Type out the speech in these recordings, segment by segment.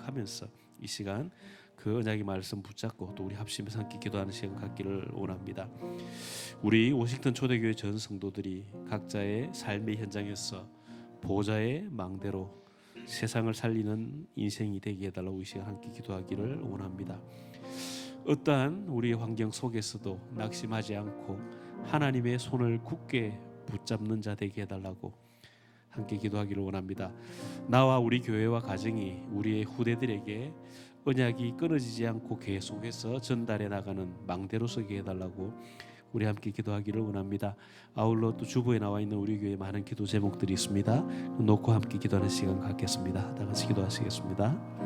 생각하면서 이 시간 그 언약의 말씀 붙잡고 또 우리 합심해서 함께 기도하는 시간 갖기를 원합니다. 우리 워싱턴 초대교회 전 성도들이 각자의 삶의 현장에서 보좌의 망대로 세상을 살리는 인생이 되게 해달라고 이 시간 함께 기도하기를 원합니다. 어떠한 우리의 환경 속에서도 낙심하지 않고 하나님의 손을 굳게 붙잡는 자 되게 해달라고 함께 기도하기를 원합니다. 나와 우리 교회와 가정이 우리의 후대들에게 언약이 끊어지지 않고 계속해서 전달해 나가는 망대로 서게 해달라고 우리 함께 기도하기를 원합니다. 아울러 또 주보에 나와 있는 우리 교회 많은 기도 제목들이 있습니다. 놓고 함께 기도하는 시간 갖겠습니다. 다 같이 기도하시겠습니다.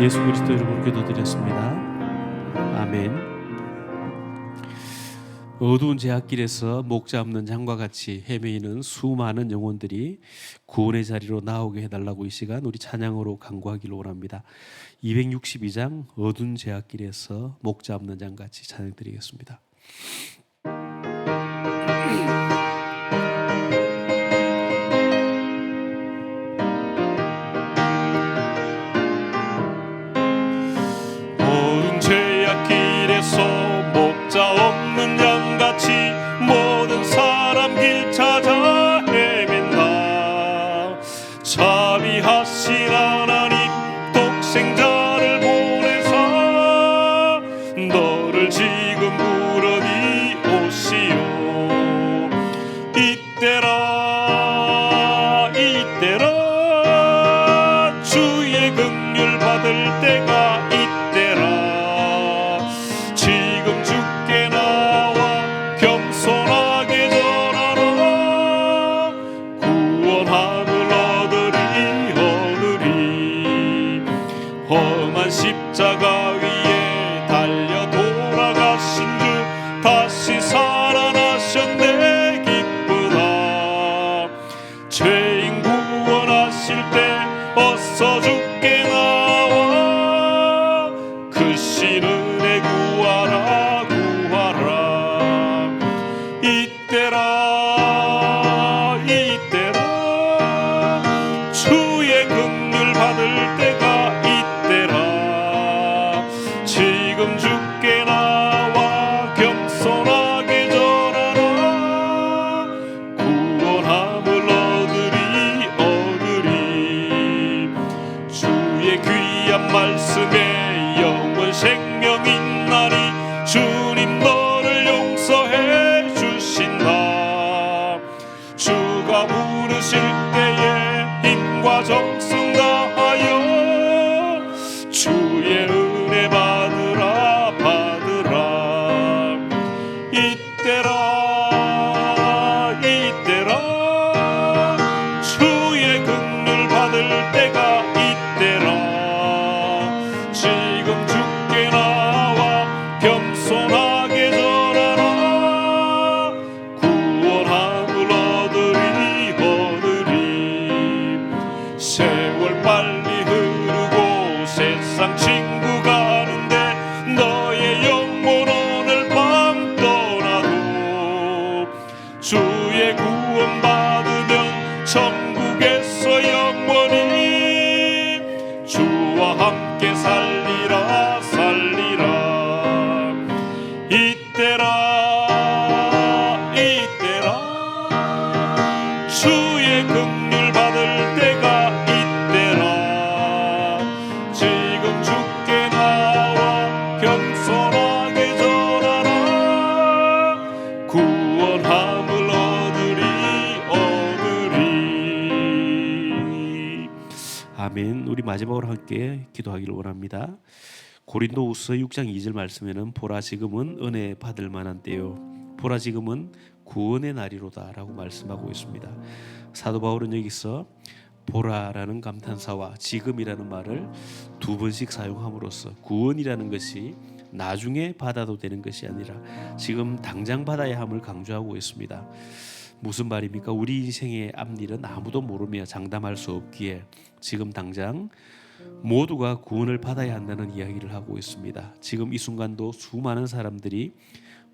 예수 그리스도 이름으로 기도드렸습니다. 아멘. 어두운 제약길에서 목자 없는 양과 같이 헤매이는 수많은 영혼들이 구원의 자리로 나오게 해달라고 이 시간 우리 찬양으로 간구하기를 원합니다. 262장 어두운 제약길에서 목자 없는 양같이 찬양드리겠습니다. 목자 없는 양같이 모든 사람 길 찾아 헤맨다. 자비하신 하나님 독생자를 보내사 받을 때가 이때라. 지금 주께 나와 겸손하게 전하라. 구원함을 얻으리. 험한 십자가 위에 달려 돌아가신 주 다시 살아나셨네. 기쁘다. 죄인 구원하실 때 어서 주께 나와 크신 은혜 구하라. 이때라 주의 긍휼 받을 때가 이때라. 지금 주께 나와 겸손하게 전하라. 구원함을 얻으리. 주의 귀한 말씀에 영원 생명 있나니 주님 너를 용서해 주신다. 주가 부르실 때에 힘과 정성 다하여 주의 은혜 받으라. 이때라 주의 긍휼 받을 때가 이때라. 지금 주께 나와 겸손하게 전하라. 구원함을 얻으리. 세월 빨리 흐르고 세상 친구 가는데 너의 영혼 오늘 밤 떠나도 주의 구원 받으면 천국에서 영원히 주와 함께 살리라. 이때라 주의 긍휼 받을 때가 이때라. 지금 주께 나와 겸손하게 전하라. 구원함을 얻으리. 아멘. 우리 마지막으로 함께 기도하기를 원합니다. 고린도후서 6장 2절 말씀에는 보라 지금은 은혜 받을 만한 때요 보라 지금은 구원의 날이로다 라고 말씀하고 있습니다. 사도 바울은 여기서 보라라는 감탄사와 지금이라는 말을 두 번씩 사용함으로써 구원이라는 것이 나중에 받아도 되는 것이 아니라 지금 당장 받아야 함을 강조하고 있습니다. 무슨 말입니까? 우리 인생의 앞일은 아무도 모르며 장담할 수 없기에 지금 당장 모두가 구원을 받아야 한다는 이야기를 하고 있습니다. 지금 이 순간도 수많은 사람들이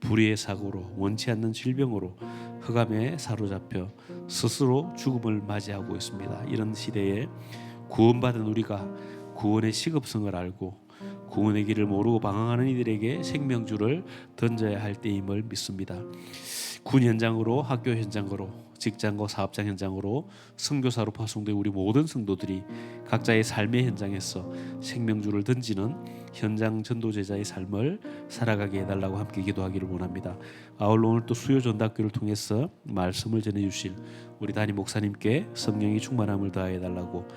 불의의 사고로 원치 않는 질병으로 흑암에 사로잡혀 스스로 죽음을 맞이하고 있습니다. 이런 시대에 구원받은 우리가 구원의 시급성을 알고 구원의 길을 모르고 방황하는 이들에게 생명줄을 던져야 할 때임을 믿습니다. 군 현장으로, 학교 현장으로, 직장과 사업장 현장으로, 선교사로 파송된 우리 모든 성도들이 각자의 삶의 현장에서 생명줄을 던지는 현장 전도제자의 삶을 살아가게 해달라고 함께 기도하기를 원합니다. 아울러 오늘 또 수요 전도학교를 통해서 말씀을 전해주실 우리 담임 목사님께 성령이 충만함을 더해달라고,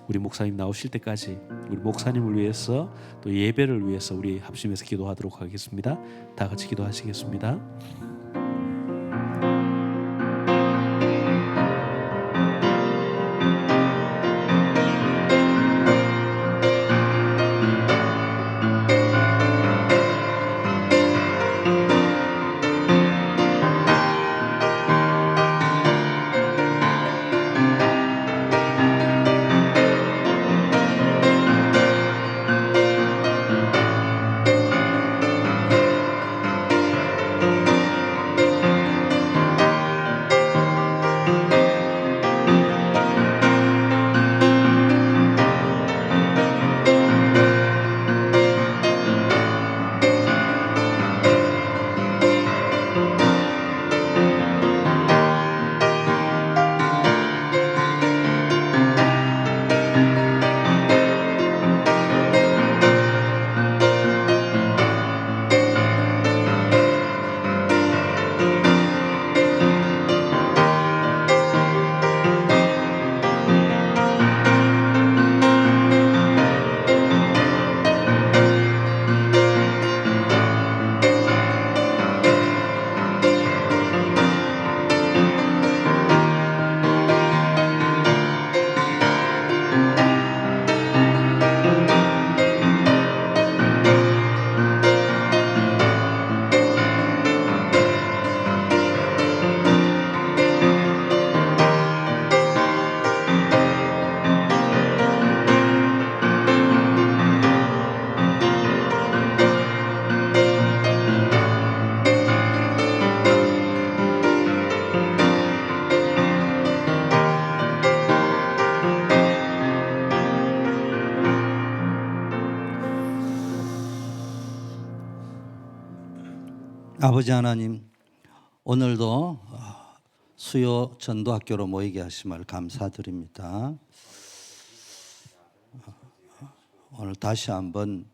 우리 목사님 나오실 때까지 우리 목사님을 위해서 또 예배를 위해서 우리 합심해서 기도하도록 하겠습니다. 다 같이 기도하시겠습니다. 아버지 하나님, 오늘도 수요 전도학교로 모이게 하심을 감사드립니다. 오늘 다시 한번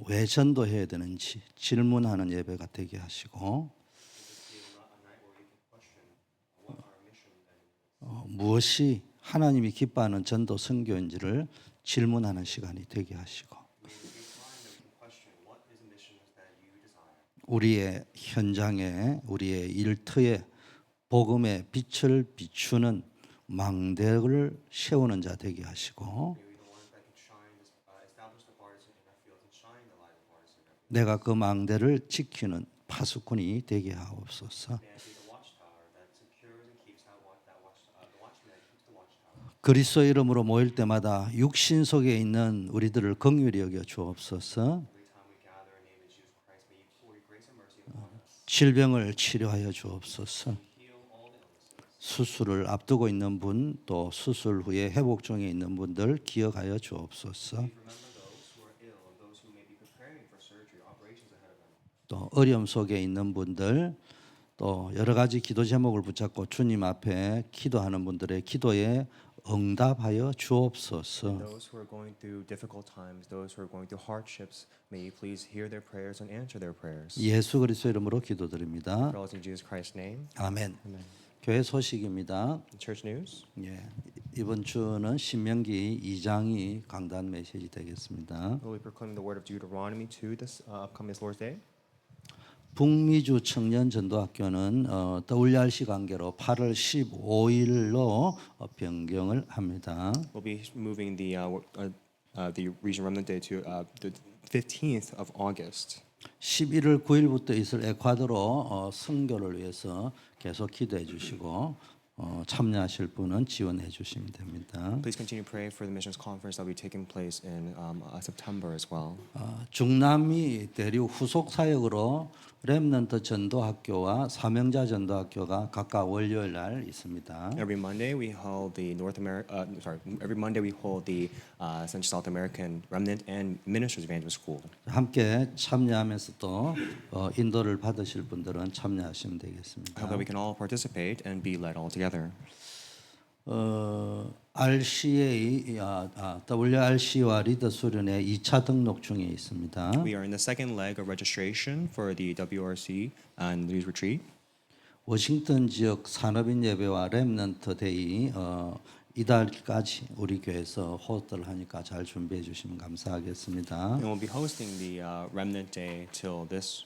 왜 전도해야 되는지 질문하는 예배가 되게 하시고 무엇이 하나님이 기뻐하는 전도 선교인지를 질문하는 시간이 되게 하시고 우리의 현장에 우리의 일터에 복음의 빛을 비추는 망대를 세우는 자 되게 하시고 내가 그 망대를 지키는 파수꾼이 되게 하옵소서. 그리스도 이름으로 모일 때마다 육신 속에 있는 우리들을 긍휼히 여겨 주옵소서. 질병을 치료하여 주옵소서. 수술을 앞두고 있는 분, 또 수술 후에 회복 중에 있는 분들 기억하여 주옵소서. 또 어려움 속에 있는 분들, 또 여러 가지 기도 제목을 붙잡고 주님 앞에 기도하는 분들의 기도에 응답하여 주옵소서. Those who are going through difficult times, those who are going through hardships, may you please hear their prayers and answer their prayers. 예수 그리스도 이름으로 기도드립니다. For all in Jesus Christ's name. 아멘. Amen. 교회 소식입니다. Church news. 예, 이번 주는 신명기 2장이 강단 메시지 되겠습니다. We'll be proclaiming the word of Deuteronomy to this upcoming Lord's Day. 북미주 청년 전도학교는 WRC 관계로 8월 15일로 변경을 합니다. We'll be moving the Region Remnant Day to the 15th of August. 11월 9일부터 있을 에콰도르 선교를 위해서 계속 기도해 주시고 참여하실 분은 지원해 주시면 됩니다. Please continue praying for the missions conference that will be taking place in September as well. 중남미 대륙 후속 사역으로 렘넌트 전도학교와 사명자 전도학교가 각각 월요일 날 있습니다. Every Monday we hold the Every Monday we hold the Central South American Remnant and Ministers Evangelist School. 함께 참여하면서 또 인도를 받으실 분들은 참여하시면 I 되겠습니다. hope that we can all participate and be led all together. RCA, WRC와 리더 수련회 2차 등록 중에 있습니다. We are in the second leg of registration for the WRC and Leaders Retreat. 워싱턴 지역 산업인 예배와 렘넌트 데이 이달까지 우리 교회에서 호스트를 하니까 잘 준비해 주시면 감사하겠습니다. And we'll be hosting the Remnant Day till this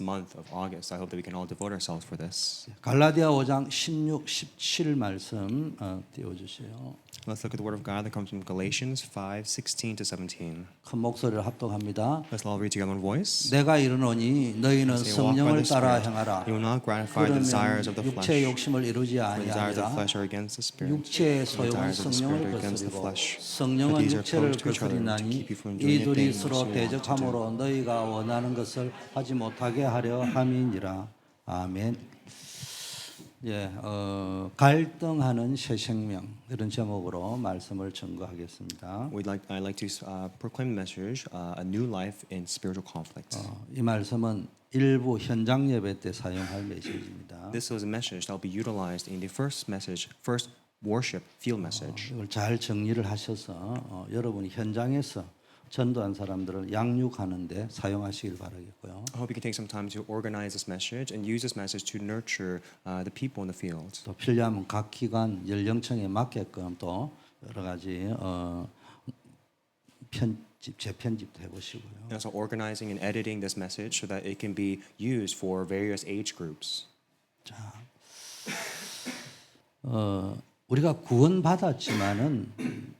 month of August. I hope that we can all devote ourselves for this. 갈라디아 5장 16, 17 말씀 띄워주세요. Let's look at the word of God that comes from Galatians 5:16 to 17. 큰 목소리를 합독합니다. Let's all read together in voice. 내가 이르노니 너희는 As they walk by 성령을 the 따라 Spirit, 행하라. you will not gratify the desires of the 육체의 flesh. 욕심을 이루지 For the desires of the 아니하리라. flesh are against the spirit. 육체의 The 소욕은 desires of the spirit 성령을 are against the 거스리고 flesh. 성령은 But these are 육체를 opposed to each other to 거스리나니 keep you from doing the 이들이 things 서로 you want to do. 대적함으로 너희가 원하는 것을 하지 못하게 하려 함이니라. 아멘. 예, 갈등하는 새 생명 이런 제목으로 말씀을 전거하겠습니다. I'd like to proclaim the message, a new life in spiritual conflict. 이 말씀은 일부 현장 예배 때 사용할 메시지입니다. This was a message that will be utilized in the first worship field message. 이걸 잘 정리를 하셔서 여러분이 현장에서 전도한 사람들을 양육하는데 사용하시길 바라겠고요. I hope you can take some time to organize this message and use this message to nurture the people in the field. 또 필요하면 각 기관 연령층에 맞게끔 또 여러 가지 재편집도 해보시고요. And also organizing and editing this message so that it can be used for various age groups. 자, 우리가 구원받았지만은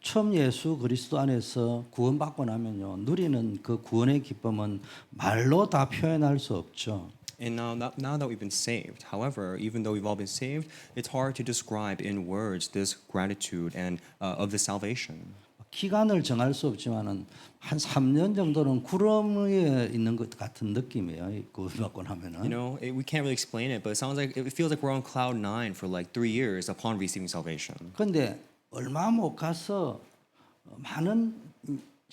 처음 예수 그리스도 안에서 구원받고 나면요 누리는 그 구원의 기쁨은 말로 다 표현할 수 없죠. And now that we've been saved, however, even though we've all been saved, it's hard to describe in words this gratitude and of the salvation. 기간을 정할 수 없지만은 한 3년 정도는 구름 위에 있는 것 같은 느낌이에요. 구원받고 나면은. You know, we can't really explain it, but it feels like we're on cloud 9 for like 3 years upon receiving salvation. 그런데 얼마 못 가서 많은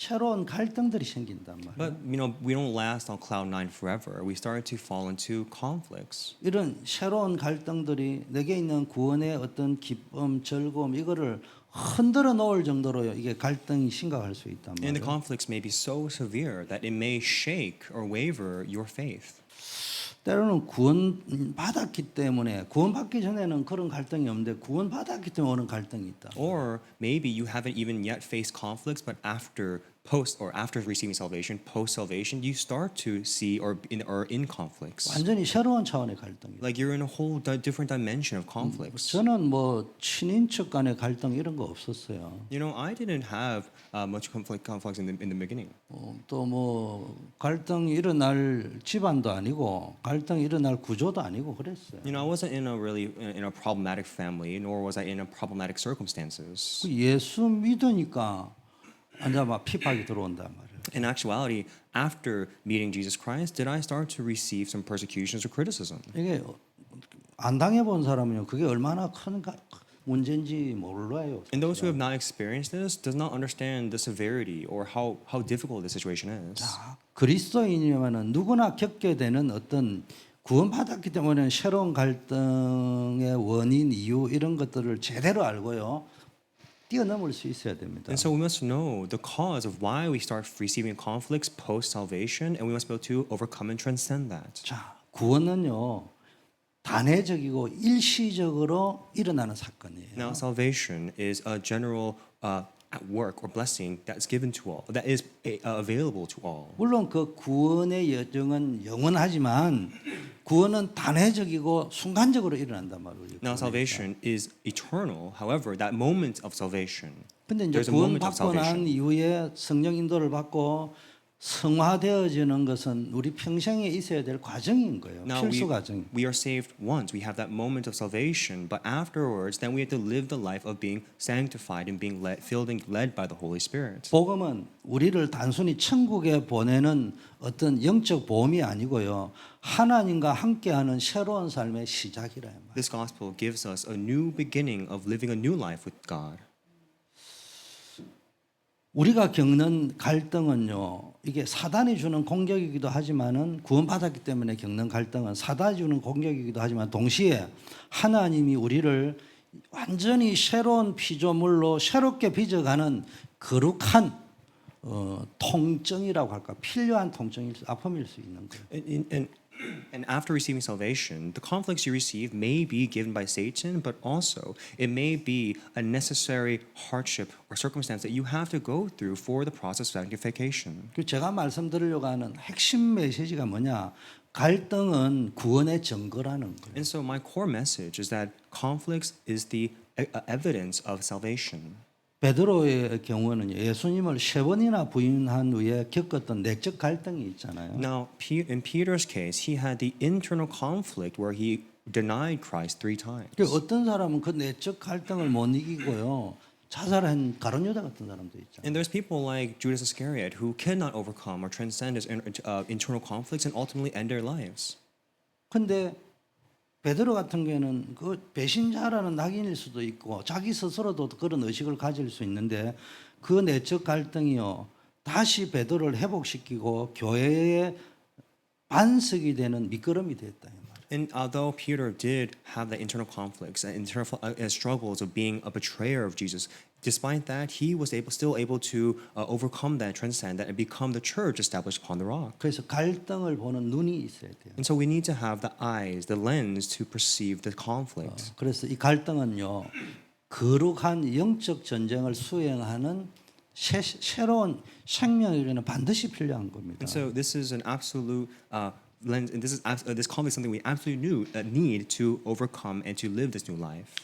새로운 갈등들이 생긴단 말이에요. But we don't last on cloud nine forever. We start to fall into conflicts. 이런 새로운 갈등들이 내게 있는 구원의 어떤 기쁨, 즐거움 이거를 흔들어 놓을 정도로 이게 갈등이 심각할 수 있단 And the 말이에요. conflicts may be so severe that it may shake or waver your faith. 때로는 구원 받았기 때문에 구원 받기 전에는 그런 갈등이 없는데 구원 받았기 때문에 오는 갈등이 있다. Or maybe you haven't even yet faced conflicts, but after receiving salvation, post salvation, you start to see or in conflicts. 완전히 새로운 차원의 갈등이다. Like you're in a whole different dimension of conflicts. 저는 뭐 친인척 간의 갈등 이런 거 없었어요. I didn't have much conflicts in the beginning. 또 뭐 갈등이 일어날 집안도 아니고 갈등이 일어날 구조도 아니고 그랬어요. I wasn't in a problematic family, nor was I in a problematic circumstances. 그 예수 믿으니까 앉아 막 핍박이 들어온단 말이에요. In actuality, after meeting Jesus Christ, did I start to receive some persecutions or criticism? 이게 안 당해본 사람은요 그게 얼마나 큰 문제인지 몰라요. And those who have not experienced this does not understand the severity or how difficult the situation is. 그리스도인이면은 누구나 겪게 되는 어떤 구원받았기 때문에 새로운 갈등의 원인, 이유 이런 것들을 제대로 알고요. 뛰어넘을 수 있어야 됩니다. And so we must know the cause of why we start receiving conflicts post salvation, and we must be able to overcome and transcend that. 자, 구원은요. 단회적이고 일시적으로 일어나는 사건이에요. Now, salvation is a general work or blessing that is given to all, that is available to all. 물론 그 구원의 여정은 영원하지만 구원은 단회적이고 순간적으로 일어난단 말이에요. Now, salvation is eternal. However, that moment of salvation, 근데 이제 there's a 구원 moment of 받고 난 salvation. 이후에 성령 인도를 받고 성화되어지는 것은 우리 평생에 있어야 될 과정인 거예요. Now 필수 과정. we are saved once. We have that moment of salvation, but afterwards, then we have to live the life of being sanctified and being filled and led by the Holy Spirit. 복음은 우리를 단순히 천국에 보내는 어떤 영적 보험이 아니고요. 하나님과 함께하는 새로운 삶의 시작이라 말이에요. This gospel gives us a new beginning of living a new life with God. 우리가 겪는 갈등은요. 이게 사단이 주는 공격이기도 하지만은 구원받았기 때문에 겪는 갈등은 사단이 주는 공격이기도 하지만 동시에 하나님이 우리를 완전히 새로운 피조물로 새롭게 빚어가는 거룩한 통증이라고 할까 필요한 통증일 아픔일 수 있는 거예요. And after receiving salvation, the conflicts you receive may be given by Satan, but also it may be a necessary hardship or circumstance that you have to go through for the process of sanctification. 그 제가 말씀드리려고 하는 핵심 메시지가 뭐냐? 갈등은 구원의 증거라는 거예요. And so my core message is that conflicts is the evidence of salvation. 베드로의 경우는 예수님을 3번이나 부인한 후에 겪었던 내적 갈등이 있잖아요. Now, in Peter's case, he had the internal conflict where he denied Christ 3 times. 그 어떤 사람은 그 내적 갈등을 못 이기고요. 자살한 가룟 유다 같은 사람도 있잖아요. And there's people like Judas Iscariot who cannot overcome or transcend his internal conflicts and ultimately end their lives. 근데 베드로 같은 경우에는 그 배신자라는 낙인일 수도 있고 자기 스스로도 그런 의식을 가질 수 있는데 그 내적 갈등이요. 다시 베드로를 회복시키고 교회의 반석이 되는 미끄럼이 됐다. And although Peter did have the internal conflicts and internal struggles of being a betrayer of Jesus, despite that, he was still able to overcome that, transcend that, and become the church established upon the rock. 그래서 갈등을 보는 눈이 있어야 돼요. And so we need to have the eyes, the lens to perceive the conflict. 그래서 이 갈등은요. 거룩한 영적 전쟁을 수행하는 새로운 생명에게는 반드시 필요한 겁니다. And so this is an absolute lens, and this conflict is something we absolutely need to overcome and to live this new life.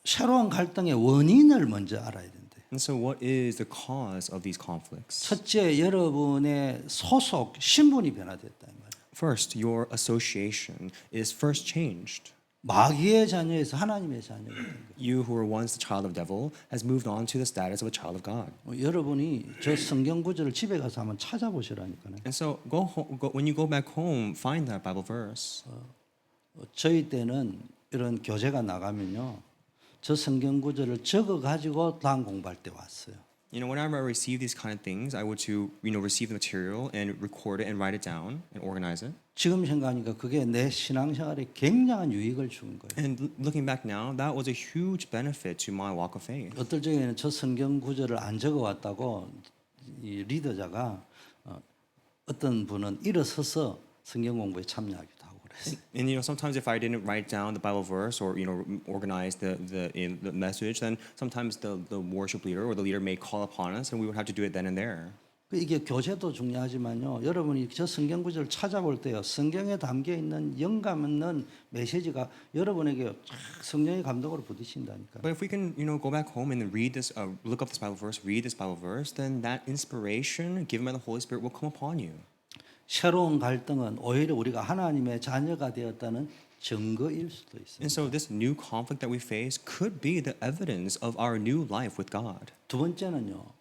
새로운 갈등의 원인을 먼저 알아야 된대요. And so what is the cause of these conflicts? 첫째, 여러분의 소속 신분이 변화됐다 이 말이에요. First, your association is first changed. 마귀의 자녀에서 하나님의 자녀가 된 거예요. You who were once the child of the devil has moved on to the status of a child of God. 여러분이 저 성경 구절을 집에 가서 한번 찾아보시라니까요. And so when you go back home, find that Bible verse. 저희 때는 이런 교재가 나가면요. 저 성경 구절을 적어 가지고 다음 공부할 때 왔어요. You know, whenever I receive these kind of things, I would to receive the material and record it and write it down and organize it. 지금 생각하니까 그게 내 신앙생활에 굉장한 유익을 준 거예요. And looking back now, that was a huge benefit to my walk of faith. 어떨 적에는 저 성경 구절을 안 적어왔다고 이 리더자가 어떤 분은 일어서서 성경 공부에 참여하기도 하고 그랬어요. And sometimes if I didn't write down the Bible verse or organize the message, then sometimes the worship leader or the leader may call upon us, and we would have to do it then and there. 이게 교제도 중요하지만요. 여러분이 저 성경 구절을 찾아볼 때요. 성경에 담겨 있는 영감 있는 메시지가 여러분에게 성령의 감동으로 부딪힌다니까. But if we can, go back home and read this, look up this Bible verse, read this Bible verse, then that inspiration given by the Holy Spirit will come upon you. 새로운 갈등은 오히려 우리가 하나님의 자녀가 되었다는 증거일 수도 있습니다. And so this new conflict that we face could be the evidence of our new life with God. 두 번째는요.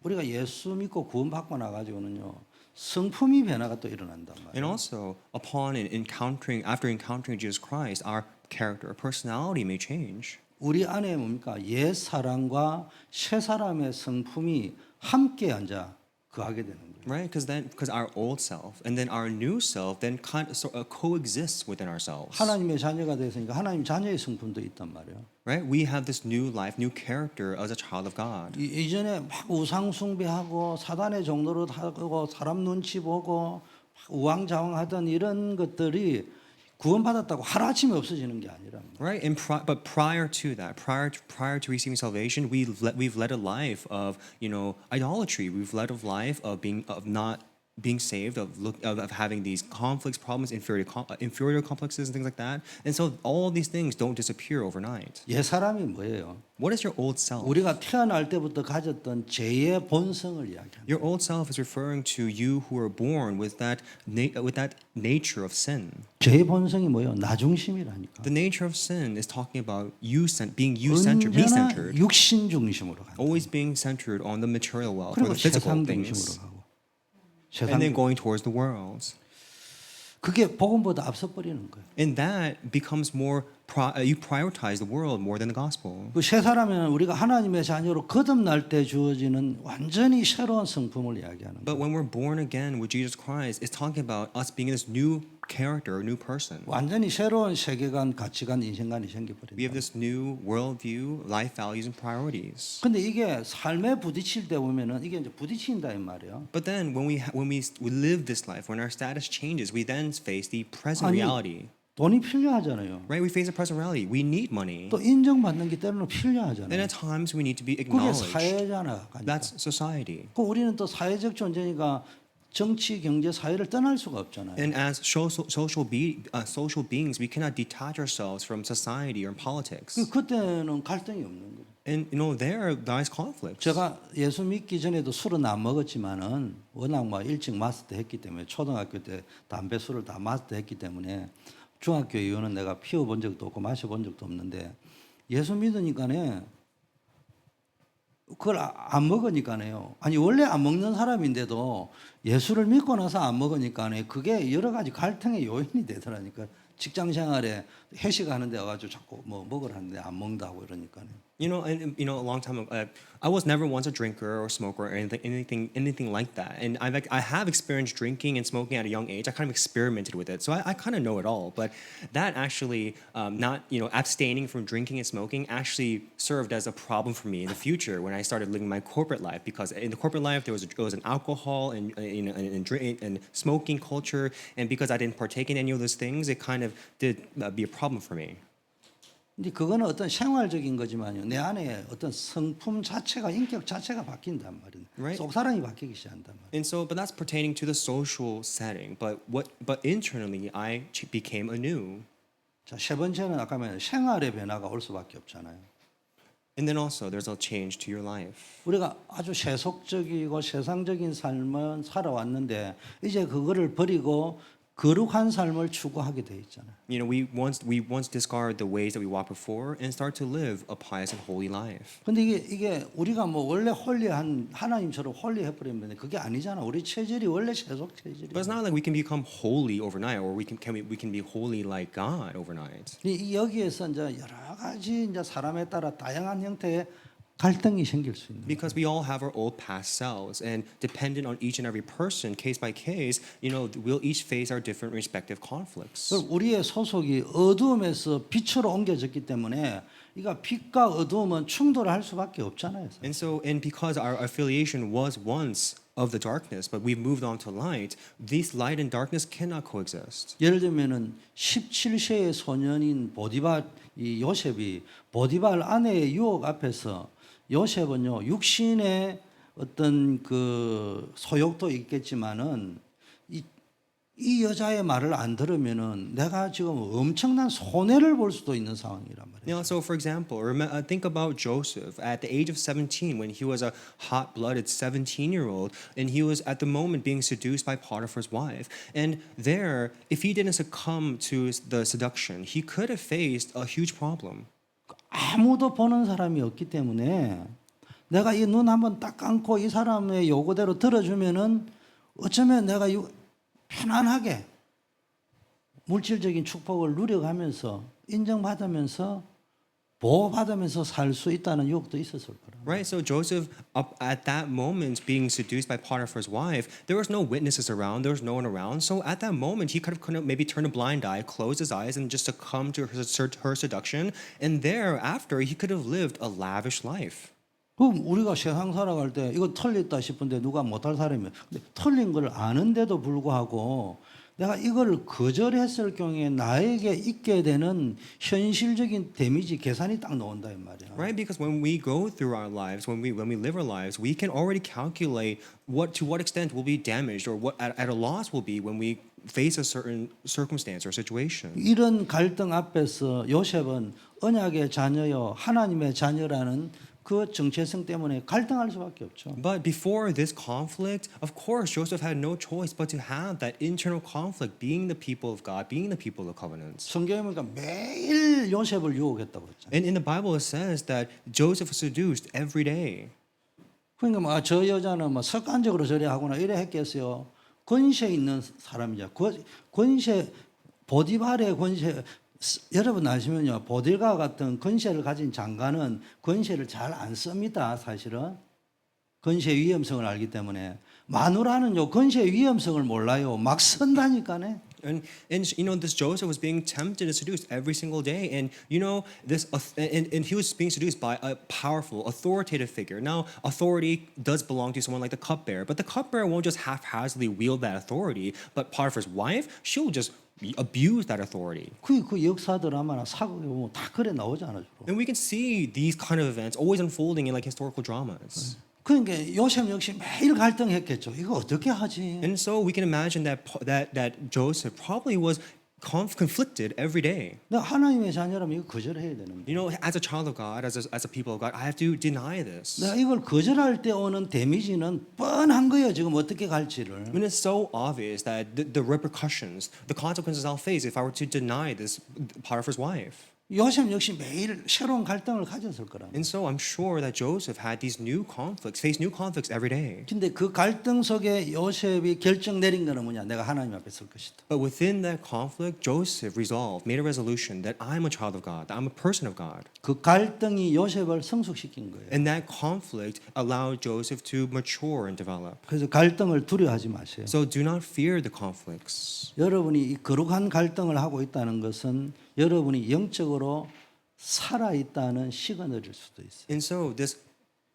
우리가 예수 믿고 구원받고 나가지고는요. 성품이 변화가 또 일어난단 말이에요. And also, after encountering Jesus Christ, our character, our personality may change. 우리 안에 뭡니까? 옛 사람과 새 사람의 성품이 함께 앉아 거하게 되는 거예요. Right? Because our old self and then our new self then coexists within ourselves. 하나님의 자녀가 됐으니까 하나님 자녀의 성품도 있단 말이에요. Right? We have this new life, new character as a child of God. 이전에 막 우상 숭배하고 사단의 종로로 하고 사람 눈치 보고 우왕좌왕하던 이런 것들이 구원받았다고 하루아침에 없어지는 게 아니라. Right? But prior to that, prior to receiving salvation, we've led a life of idolatry. We've led a life of not being saved, of having these conflicts, problems, inferior complexes, and things like that. And so all these things don't disappear overnight. 옛 사람이 뭐예요? What is your old self? 우리가 태어날 때부터 가졌던 죄의 본성을 이야기합니다. Your old self is referring to you who are born with that nature of sin. 죄의 본성이 뭐예요? 나중심이라니까. The nature of sin is talking about being you-centered, 언제나 me-centered, 육신 중심으로 간다. always being centered on the material wealth or 그리고 the physical 세상 things, 중심으로 가고. and then going towards the world. 그게 복음보다 앞서 버리는 거예요. And that becomes you prioritize the world more than the gospel. 그 새 사람에는 우리가 하나님의 자녀로 거듭날 때 주어지는 완전히 새로운 성품을 이야기하는 But 거예요. when we're born again with Jesus Christ, it's talking about us being this new character, a new person. 완전히 새로운 세계관, 가치관, 인생관이 We 생겨버린다. have this new worldview, life values, and priorities. 근데 이게 삶에 부딪힐 때 보면은 이게 이제 부딪힌다 이 말이에요. But then when we live this life, when our status changes, we then face the present 아니, reality. 돈이 필요하잖아요. Right? We face the present reality. We need money. 또 인정받는 게 때로는 And 필요하잖아요. at times we need to be 그게 acknowledged. 사회잖아. That's society. 그 우리는 또 사회적 존재니까 정치, 경제, 사회를 떠날 수가 없잖아요. And as social beings, we cannot detach ourselves from society or politics. 그때는 갈등이 없는 거예요. And there lies conflict. 제가 예수 믿기 전에도 술은 안 먹었지만은 워낙 뭐 일찍 마스터 했기 때문에 초등학교 때 담배 술을 다 마스터 했기 때문에 중학교 이후는 내가 피워본 적도 없고 마셔본 적도 없는데 예수 믿으니까네 그걸 안 먹으니까네요. 아니 원래 안 먹는 사람인데도 예수를 믿고 나서 안 먹으니까네 그게 여러 가지 갈등의 요인이 되더라니까. 직장 생활에 회식하는데 와가지고 자꾸 뭐 먹으라는데 안 먹는다고 이러니까네. A long time ago, I was never once a drinker or smoker or anything like that. And I have experienced drinking and smoking at a young age. I kind of experimented with it, so I kind of know it all. But that actually, not abstaining from drinking and smoking, actually served as a problem for me in the future when I started living my corporate life. Because in the corporate life, there was an alcohol and drink and smoking culture, and because I didn't partake in any of those things, it kind of did be a problem for me. 근데 그거는 어떤 생활적인 거지만요. 내 안에 어떤 성품 자체가 인격 자체가 바뀐단 말이에요. Right. 속 사람이 바뀌기 시작한단 말이에요. And so, but that's pertaining to the social setting. But internally, I became anew. 자, 세 번째는 아까 말한 생활의 변화가 올 수밖에 없잖아요. And then also, there's a change to your life. 우리가 아주 세속적이고 세상적인 삶을 살아왔는데 이제 그거를 버리고 거룩한 삶을 추구하게 돼 있잖아요. We once discard the ways that we walked before and start to live a pious and holy life. 근데 이게 우리가 뭐 원래 홀리한 하나님처럼 홀리해 버리면 그게 아니잖아. 우리 체질이 원래 세속 체질이야. But it's not like we can become holy overnight, or we can be holy like God overnight. 여기에서 이제 여러 가지 이제 사람에 따라 다양한 형태의 갈등이 생길 수 있는. Because we all have our old past selves, and dependent on each and every person, case by case, we'll each face our different respective conflicts. 우리의 소속이 어두움에서 빛으로 옮겨졌기 때문에 이가 빛과 어두움은 충돌할 수밖에 없잖아요. And because our affiliation was once of the darkness, but we've moved on to light, this light and darkness cannot coexist. 예를 들면은 17세의 소년인 보디발 이 요셉이 보디발 아내의 유혹 앞에서 요셉은요 육신의 어떤 그 소욕도 있겠지만은 이 여자의 말을 안 들으면은 내가 지금 엄청난 손해를 볼 수도 있는 상황이란 말이에요. Now, so for example, think about Joseph at the age of 17 when he was a hot-blooded 17-year-old and he was at the moment being seduced by Potiphar's wife. And there, if he didn't succumb to the seduction, he could have faced a huge problem. 아무도 보는 사람이 없기 때문에 내가 이 눈 한번 딱 감고 이 사람의 요구대로 들어주면은 어쩌면 내가 편안하게 물질적인 축복을 누려가면서 인정받으면서 보호받으면서 살 수 있다는 유혹도 있었을 거라. Right, so Joseph, up at that moment, being seduced by Potiphar's wife, there was no witnesses around, there was no one around. So at that moment, he could have maybe turned a blind eye, closed his eyes, and just succumbed to her seduction. And thereafter, he could have lived a lavish life. 그럼 우리가 세상 살아갈 때 이거 털렸다 싶은데 누가 못할 사람이면 근데 털린 걸 아는데도 불구하고 내가 이걸 거절했을 경우에 나에게 있게 되는 현실적인 데미지 계산이 딱 나온다 이 말이야. Right, because when we go through our lives, when we live our lives, we can already calculate to what extent we'll be damaged or what at a loss will be when we face a certain circumstance or situation. 이런 갈등 앞에서 요셉은 언약의 자녀요 하나님의 자녀라는 그 정체성 때문에 갈등할 수밖에 없죠. But before this conflict, of course, Joseph had no choice but to have that internal conflict, being the people of God, being the people of covenants. 성경에 보니까 매일 요셉을 유혹했다고 했잖아요. And in the Bible, it says that Joseph was seduced every day. 그러니까 뭐 저 여자는 뭐 습관적으로 저래 하거나 이래 했겠어요. 권세 있는 사람이죠. 권세 보디발의 권세 여러분 아시면요 보딜과 같은 권세를 가진 장관은 권세를 잘 안 씁니다. 사실은 권세 위험성을 알기 때문에 마누라는요 권세 위험성을 몰라요. 막 쓴다니까네. And this Joseph was being tempted and seduced every single day, and he was being seduced by a powerful, authoritative figure. Now, authority does belong to someone like the cupbearer, but the cupbearer won't just haphazardly wield that authority. But Potiphar's wife, she'll just abuse that authority. 그 역사 드라마나 사극에 보면 다 그래 나오잖아요. 주로. And we can see these kind of events always unfolding in like historical dramas. 그러니까 요셉 역시 매일 갈등했겠죠. 이거 어떻게 하지? And so we can imagine that Joseph probably was conflicted every day. 내가 하나님의 자녀라면 이거 거절해야 되는 거예요. As a child of God, as a people of God, I have to deny this. 내가 이걸 거절할 때 오는 데미지는 뻔한 거예요. 지금 어떻게 갈지를. I mean, it's so obvious that the repercussions, the consequences I'll face if I were to deny this Potiphar's wife. 요셉 역시 매일 새로운 갈등을 가졌을 거라. And so I'm sure that Joseph had these new conflicts, faced new conflicts every day. 근데 그 갈등 속에 요셉이 결정 내린 거는 뭐냐? 내가 하나님 앞에 설 것이다. But within that conflict, Joseph made a resolution that I'm a child of God, that I'm a person of God. 그 갈등이 요셉을 성숙시킨 거예요. And that conflict allowed Joseph to mature and develop. 그래서 갈등을 두려워하지 마세요. So do not fear the conflicts. 여러분이 이 거룩한 갈등을 하고 있다는 것은 여러분이 영적으로 살아 있다는 시그널일 수도 있어요. And so this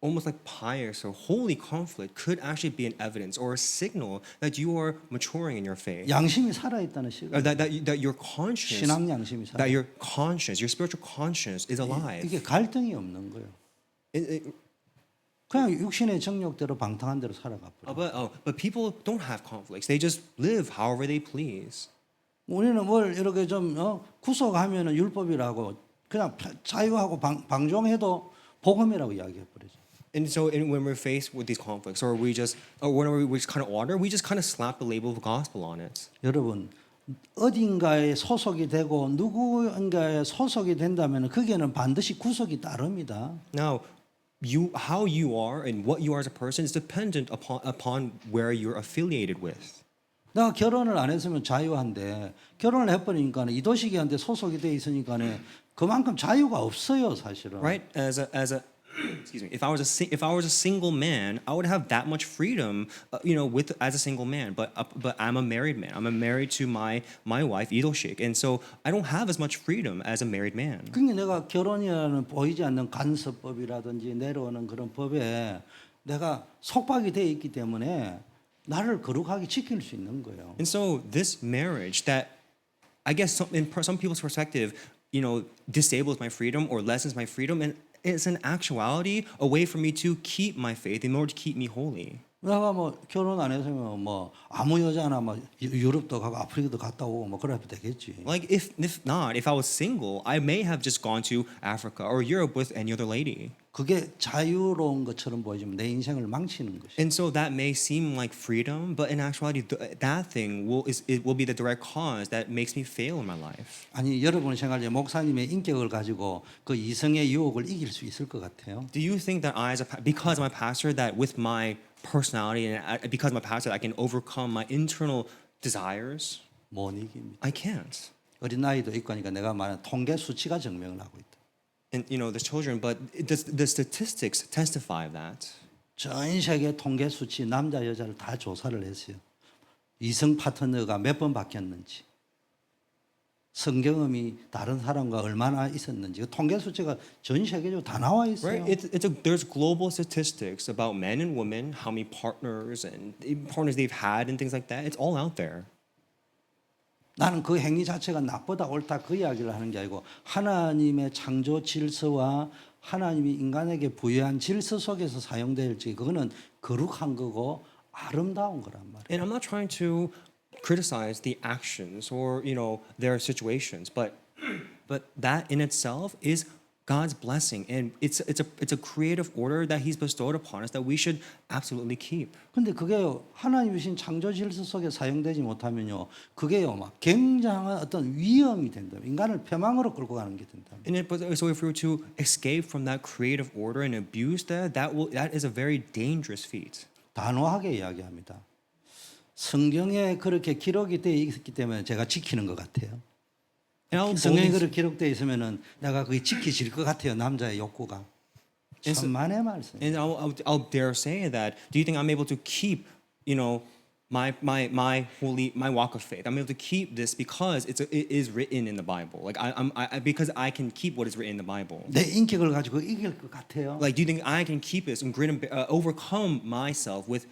almost like pious or holy conflict could actually be an evidence or a signal that you are maturing in your faith. 양심이 살아 있다는 시그널. That your conscience, 신앙 양심이 살아. that your conscience, your spiritual conscience is alive. 이게 갈등이 없는 거예요. 그냥 육신의 정욕대로 방탕한 대로 살아가 버려. But people don't have conflicts. They just live however they please. 우리는 뭘 이렇게 좀 구속하면은 율법이라고 그냥 자유하고 방종해도 복음이라고 이야기해 버리죠. And so when we're faced with these conflicts, or whenever we just kind of order, we just kind of slap the label of gospel on it. 여러분 어딘가에 소속이 되고 누구인가에 소속이 된다면 거기에는 반드시 구속이 따릅니다. Now, how you are and what you are as a person is dependent upon where you're affiliated with. 내가 결혼을 안 했으면 자유한데 결혼을 해버리니까 이도식이한테 소속이 돼 있으니까 그만큼 자유가 없어요 사실은. Right? As excuse me, if I was a single man, I would have that much freedom, with as a single man. But I'm a married man. I'm married to my wife Idoshik, and so I don't have as much freedom as a married man. 그러니까 내가 결혼이라는 보이지 않는 간섭법이라든지 내려오는 그런 법에 내가 속박이 돼 있기 때문에 나를 거룩하게 지킬 수 있는 거예요. And so this marriage that I guess in some people's perspective, disables my freedom or lessens my freedom, and it's in actuality a way for me to keep my faith in order to keep me holy. 내가 뭐 결혼 안 했으면 뭐 아무 여자나 뭐 유럽도 가고 아프리카도 갔다 오고 뭐 그래도 되겠지. Like if I was single, I may have just gone to Africa or Europe with any other lady. 그게 자유로운 것처럼 보이지만 내 인생을 망치는 것이. And so that may seem like freedom, but in actuality, that thing will be the direct cause that makes me fail in my life. 아니 여러분 생각에 목사님의 인격을 가지고 그 이성의 유혹을 이길 수 있을 것 같아요? Do you think that because I'm a pastor, that with my personality and because I'm a pastor, I can overcome my internal desires? 못 이깁니다. I can't. 어린 나이도 있고 하니까 내가 말한 통계 수치가 증명을 하고 있다. And the children, but the statistics testify of that. 전 세계 통계 수치 남자 여자를 다 조사를 했어요. 이성 파트너가 몇 번 바뀌었는지, 성경험이 다른 사람과 얼마나 있었는지, 통계 수치가 전 세계적으로 다 나와 있어요. Right? There's global statistics about men and women, how many partners they've had and things like that. It's all out there. 나는 그 행위 자체가 나쁘다 옳다 그 이야기를 하는 게 아니고 하나님의 창조 질서와 하나님이 인간에게 부여한 질서 속에서 사용될지 그거는 거룩한 거고 아름다운 거란 말이에요. And I'm not trying to criticize the actions or their situations, but that in itself is God's blessing, and it's a creative order that He's bestowed upon us that we should absolutely keep. 근데 그게요 하나님이 주신 창조 질서 속에 사용되지 못하면요 그게요 막 굉장한 어떤 위험이 된다. 인간을 폐망으로 끌고 가는 게 된다. So if we were to escape from that creative order and abuse that is a very dangerous feat. 단호하게 이야기합니다. 성경에 그렇게 기록이 되어 있기 때문에 제가 지키는 것 같아요. 성경에 그렇게 기록되어 있으면은 내가 그게 지켜질 것 같아요. 남자의 욕구가. 천만의 말씀. And I'll dare say that. Do you think I'm able to keep, my walk of faith? I'm able to keep this because it is written in the Bible. Like because I can keep what is written in the Bible. 내 인격을 가지고 이길 것 같아요. Like, do you think I can keep this and overcome myself with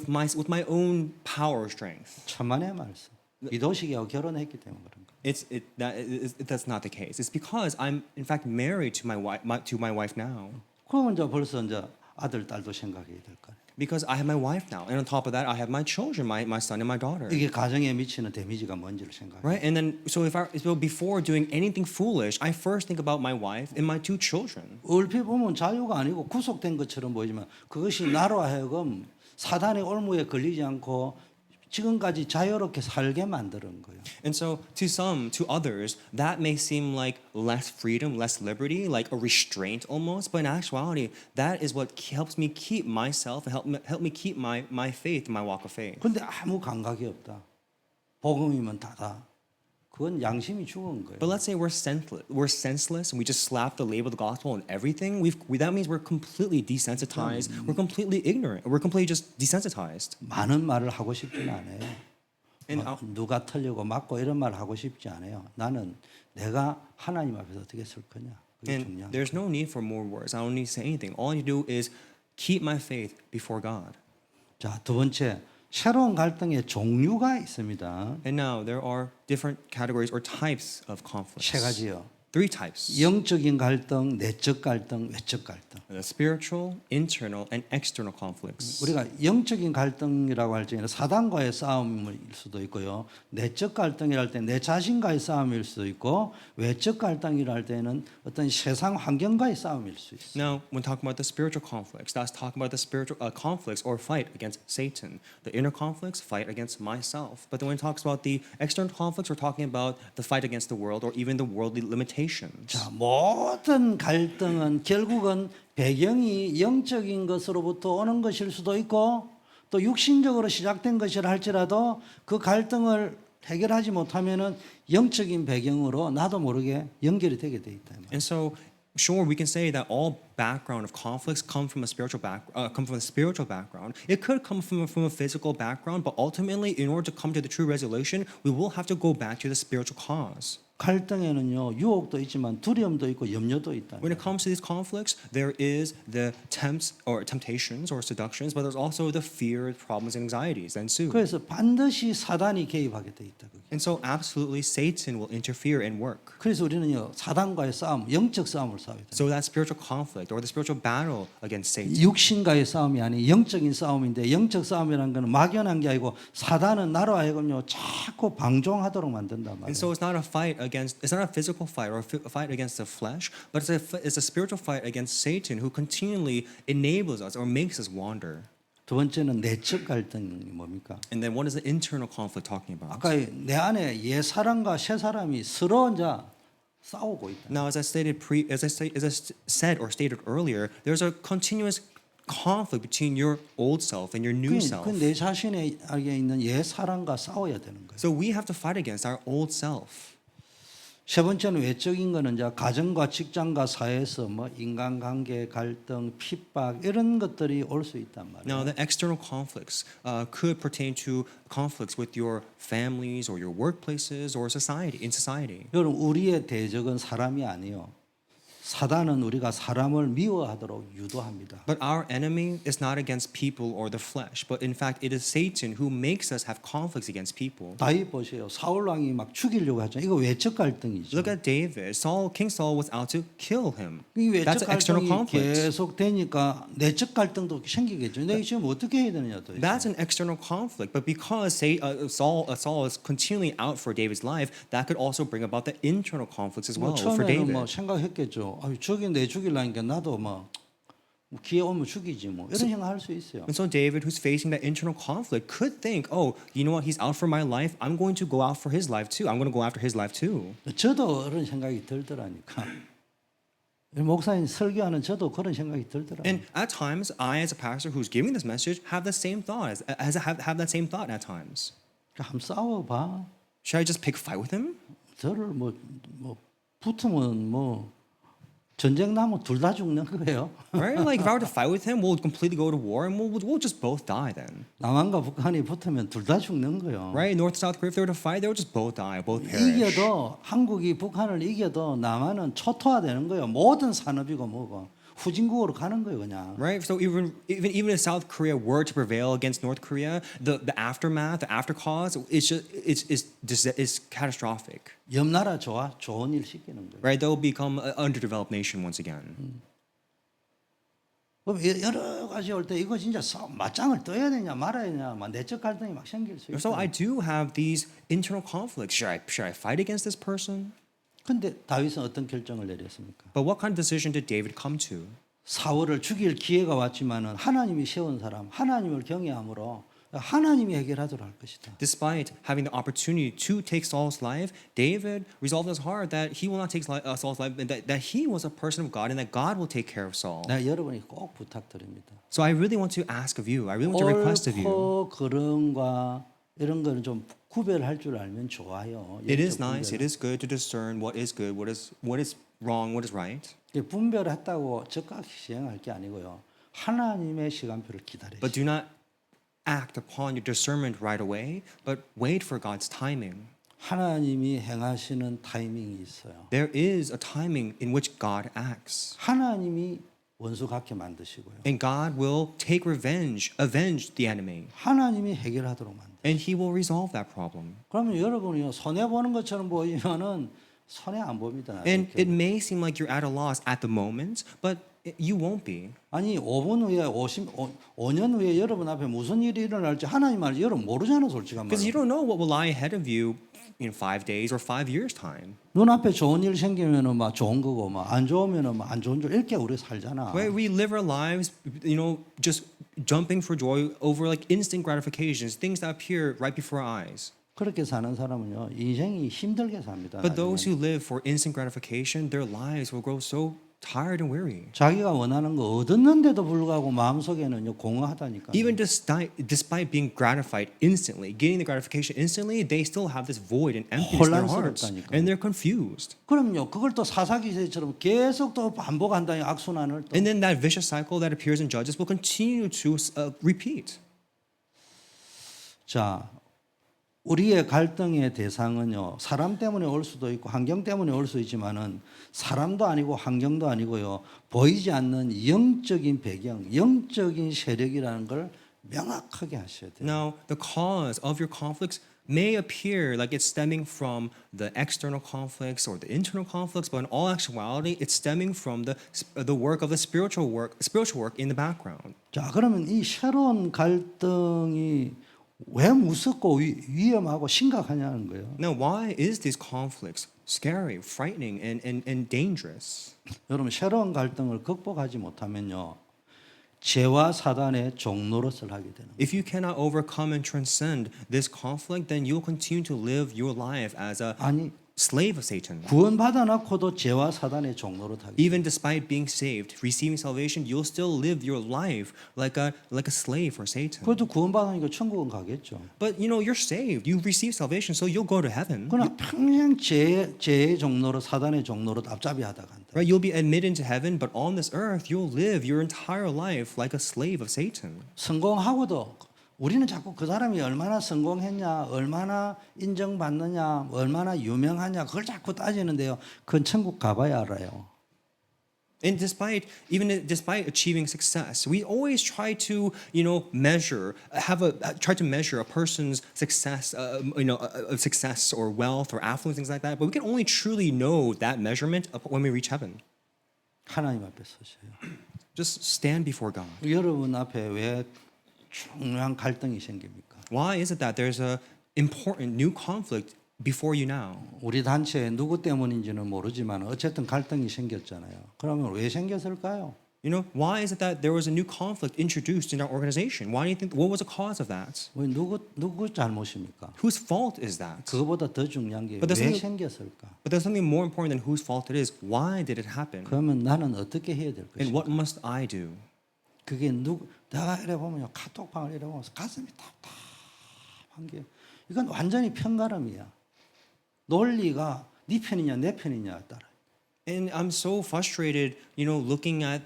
my own power strength? 천만의 말씀. 이도식이하고 결혼했기 때문에 그런 거. That's not the case. It's because I'm in fact married to my wife now. 그러면 이제 벌써 이제 아들 딸도 생각해야 될 거예요. Because I have my wife now, and on top of that, I have my children, my son and my daughter. 이게 가정에 미치는 데미지가 뭔지를 생각해요. Right, and then so before doing anything foolish, I first think about my wife and my two children. 얼핏 보면 자유가 아니고 구속된 것처럼 보이지만 그것이 나로 하여금 사단의 올무에 걸리지 않고 지금까지 자유롭게 살게 만드는 거예요. And so to others, that may seem like less freedom, less liberty, like a restraint almost, but in actuality, that is what helps me keep myself and help me keep my faith, my walk of faith. 근데 아무 감각이 없다. 복음이면 다다. 그건 양심이 죽은 거예요. But let's say we're senseless, and we just slap the label of the gospel on everything. That means we're completely desensitized. We're completely ignorant. We're completely just desensitized. 많은 말을 하고 싶지는 않아요. 누가 틀리고 맞고 이런 말 하고 싶지 않아요. 나는 내가 하나님 앞에서 어떻게 설 거냐. 그게 And 중요한. there's no need for more words. I don't need to say anything. All I need to do is keep my faith before God. 자, 두 번째. 새로운 갈등의 종류가 있습니다. And now there are different categories or types of conflicts. 세 가지요. Three types. 영적인 갈등, 내적 갈등, 외적 갈등. The spiritual, internal, and external conflicts. 우리가 영적인 갈등이라고 할 때는 사단과의 싸움일 수도 있고요. 내적 갈등이라 할 때 내 자신과의 싸움일 수도 있고 외적 갈등이라 할 때는 어떤 세상 환경과의 싸움일 수 있어요. Now, when talking about the spiritual conflicts, that's talking about the spiritual conflicts or fight against Satan. The inner conflicts, fight against myself. But then when it talks about the external conflicts, we're talking about the fight against the world or even the worldly limitations. 자, 모든 갈등은 결국은 배경이 영적인 것으로부터 오는 것일 수도 있고 또 육신적으로 시작된 것이라 할지라도 그 갈등을 해결하지 못하면은 영적인 배경으로 나도 모르게 연결이 되게 돼 있다. And so sure, we can say that all background of conflicts come from a spiritual background. It could come from a physical background, but ultimately, in order to come to the true resolution, we will have to go back to the spiritual cause. 갈등에는요 유혹도 있지만 두려움도 있고 염려도 있다. When it comes to these conflicts, there is the temptations or seductions, but there's also the fear, problems, and anxieties that ensue. 그래서 반드시 사단이 개입하게 돼 있다. 그게. And so, absolutely, Satan will interfere and work. 그래서 우리는요 사단과의 싸움, 영적 싸움을 싸워야 돼. So that spiritual conflict or the spiritual battle against Satan. 육신과의 싸움이 아니 영적인 싸움인데 영적 싸움이라는 것은 막연한 게 아니고 사단은 나로 하여금요 자꾸 방종하도록 만든단 말이에요. And so it's not a physical fight or a fight against the flesh, but it's a spiritual fight against Satan who continually enables us or makes us wander. 두 번째는 내적 갈등이 뭡니까? And then what is the internal conflict talking about? 아까 내 안에 옛 사람과 새 사람이 서로 이제 싸우고 있다. Now, as I said or stated earlier, there's a continuous conflict between your old self and your new self. 그내 자신에 있는 옛 사람과 싸워야 되는 거예요. So we have to fight against our old self. 세 번째는 외적인 거는 이제 가정과 직장과 사회에서 뭐 인간관계 갈등, 핍박 이런 것들이 올 수 있단 말이에요. Now, the external conflicts could pertain to conflicts with your families or your workplaces or in society. 여러분 우리의 대적은 사람이 아니요. 사단은 우리가 사람을 미워하도록 유도합니다. But our enemy is not against people or the flesh, but in fact it is Satan who makes us have conflicts against people. 다윗 보세요. 사울 왕이 막 죽이려고 하죠. 이거 외적 갈등이죠. Look at David. King Saul was out to kill him. 이 That's 외적 an external 갈등이 conflict. 계속 되니까 내적 갈등도 생기겠죠. 내가 지금 어떻게 해야 되느냐 또. That's an external conflict. But because Saul is continually out for David's life, that could also bring about the internal conflicts as 뭐 well for 처음에는 David. 뭐 생각했겠죠. 저기 내 죽이려니까 나도 뭐 기회 오면 죽이지 뭐 이런 생각할 수 있어요. And so David, who's facing that internal conflict, could think, oh, you know what? He's out for my life. I'm going to go out for his life too. I'm going to go after his life too. 저도 그런 생각이 들더라니까. 목사님 설교하는 저도 그런 생각이 들더라고요. And at times, I, as a pastor who's giving this message, have the same thought. Have that same thought at times. 한번 싸워봐. Should I just pick a fight with him? 저를 뭐 붙으면 뭐 전쟁 나면 둘 다 죽는 거예요. Right? Like if I were to fight with him, we'll completely go to war and we'll just both die then. 남한과 북한이 붙으면 둘 다 죽는 거예요. Right? North South Korea, if they were to fight, they would just both die, both perish. 이겨도 한국이 북한을 이겨도 남한은 초토화되는 거예요. 모든 산업이고 뭐고 후진국으로 가는 거예요, 그냥. Right? So even if South Korea were to prevail against North Korea, the aftermath, the after cause, is catastrophic. 옆 나라 좋은 일 시키는 거예요. Right? They'll become an underdeveloped nation once again. 그럼 여러 가지 올 때 이거 진짜 맞짱을 떠야 되냐 말아야 되냐 막 내적 갈등이 막 생길 수 So 있어요. I do have these internal conflicts. Should I fight against this person? 근데 다윗은 어떤 결정을 내렸습니까? But what kind of decision did David come to? 사울을 죽일 기회가 왔지만은 하나님이 세운 사람, 하나님을 경외함으로 하나님이 해결하도록 할 것이다. Despite having the opportunity to take Saul's life, David resolved in his heart that he will not take Saul's life, and that he was a person of God, and that God will take care of Saul. 내가 여러분이 꼭 부탁드립니다. So I really want to ask of you. I really want to request of you. 옳고 그름과 이런 거는 좀 구별할 줄 알면 좋아요. It is 영적 nice. It 분별. is good to discern what is good, what is wrong, what is right. 분별했다고 즉각 시행할 게 아니고요. 하나님의 시간표를 기다리세요. But do not act upon your discernment right away, but wait for God's timing. 하나님이 행하시는 타이밍이 있어요. There is a timing in which God acts. 하나님이 원수 갖게 만드시고요. And God will avenge the enemy. 하나님이 해결하도록 만드. And he will resolve that problem. 그러면 여러분이요 손해 보는 것처럼 보이면은 손해 안 봅니다. And it may seem like you're at a loss at the moment, but you won't be. 아니 5분 후에 5년 후에 여러분 앞에 무슨 일이 일어날지 하나님 말 여러분 모르잖아 솔직한 Because you 말로. don't know what will lie ahead of you in 5 days or 5 years' time. 눈앞에 좋은 일 생기면은 막 좋은 거고 막 안 좋으면은 막 안 좋은 줄 이렇게 우리 살잖아. Where we live our lives, just jumping for joy over like instant gratifications, things that appear right before our eyes. 그렇게 사는 사람은요 인생이 힘들게 삽니다. But those 나중에는. who live for instant gratification, their lives will grow so tired and weary. 자기가 원하는 거 얻었는데도 불구하고 마음속에는요 공허하다니까. Even despite being gratified instantly, getting the gratification instantly, they still have this void and emptiness in their hearts, 혼란스럽다니까요. and they're confused. 그럼요. 그걸 또 사사기세처럼 계속 또 반복한다니 악순환을 또. And then that vicious cycle that appears in Judges will continue to repeat. 자, 우리의 갈등의 대상은요 사람 때문에 올 수도 있고 환경 때문에 올 수 있지만은 사람도 아니고 환경도 아니고요 보이지 않는 영적인 배경, 영적인 세력이라는 걸 명확하게 하셔야 돼요. Now, the cause of your conflicts may appear like it's stemming from the external conflicts or the internal conflicts, but in all actuality, it's stemming from the work of the spiritual work in the background. 자, 그러면 이 새로운 갈등이 왜 무섭고 위험하고 심각하냐는 거예요. Now, why is these conflicts scary, frightening, and dangerous? 여러분 새로운 갈등을 극복하지 못하면요 죄와 사단의 종노릇을 하게 되는 거예요. If you cannot overcome and transcend this conflict, then you'll continue to live your life as a 아니 slave of Satan. 구원받아 놓고도 죄와 사단의 종노릇 하게. Even despite being saved, receiving salvation, you'll still live your life like a slave for Satan. 그래도 구원받으니까 천국은 가겠죠. But you know, you're saved. You receive salvation, so you'll go to heaven. 그러나 평생 죄의 종노릇, 사단의 종노릇 앞잡이 하다 간다. Right? You'll be admitted into heaven, but on this earth, you'll live your entire life like a slave of Satan. 성공하고도 우리는 자꾸 그 사람이 얼마나 성공했냐, 얼마나 인정받느냐, 얼마나 유명하냐 그걸 자꾸 따지는데요. 그건 천국 가봐야 알아요. And despite achieving success, we always try to try to measure a person's success, success or wealth or affluence, things like that. But we can only truly know that measurement when we reach heaven. 하나님 앞에 서셔요. Just stand before God. 여러분 앞에 왜 중요한 갈등이 생깁니까? Why is it that there's a important new conflict before you now? 우리 단체에 누구 때문인지는 모르지만 어쨌든 갈등이 생겼잖아요. 그러면 왜 생겼을까요? You know, why is it that there was a new conflict introduced in our organization? Why do you think? What was the cause of that? 왜 누구 잘못입니까? Whose fault is that? 그거보다 더 중요한 게 But there's 왜 something- 생겼을까? But there's something more important than whose fault it is. Why did it happen? 그러면 나는 어떻게 해야 될 And 것인가? what must I do? 그게 내가 이래 보면요 카톡방을 이래 보면서 가슴이 답답한 게 이건 완전히 편가름이야. 논리가 네 편이냐 내 편이냐 따라. And I'm so frustrated, looking at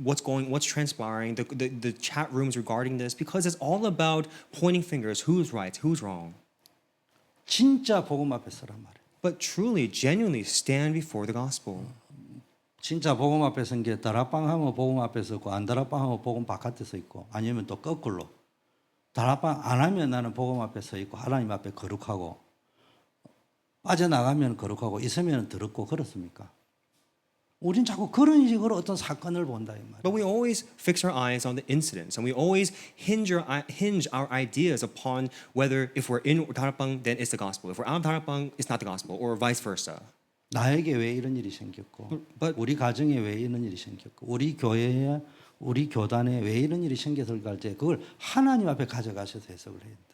what's transpiring, the chat rooms regarding this, because it's all about pointing fingers. Who's right? Who's wrong? 진짜 복음 앞에 서란 말이야. But truly, genuinely stand before the gospel. 진짜 복음 앞에 선 게 다락방 하면 복음 앞에 서고 안 다락방 하면 복음 바깥에 서 있고 아니면 또 거꾸로 다락방 안 하면 나는 복음 앞에 서 있고 하나님 앞에 거룩하고 빠져나가면 거룩하고 있으면 더럽고 그렇습니까? 우린 자꾸 그런 식으로 어떤 사건을 본다 이 말이야. But we always fix our eyes on the incidents, and we always hinge our ideas upon whether if we're in Darapang, then it's the gospel. If we're out of Darapang, it's not the gospel, or vice versa. 나에게 왜 이런 일이 생겼고 But- 우리 가정에 왜 이런 일이 생겼고 우리 교회에 우리 교단에 왜 이런 일이 생겼을까 할 때 그걸 하나님 앞에 가져가셔서 해석을 해야 된다.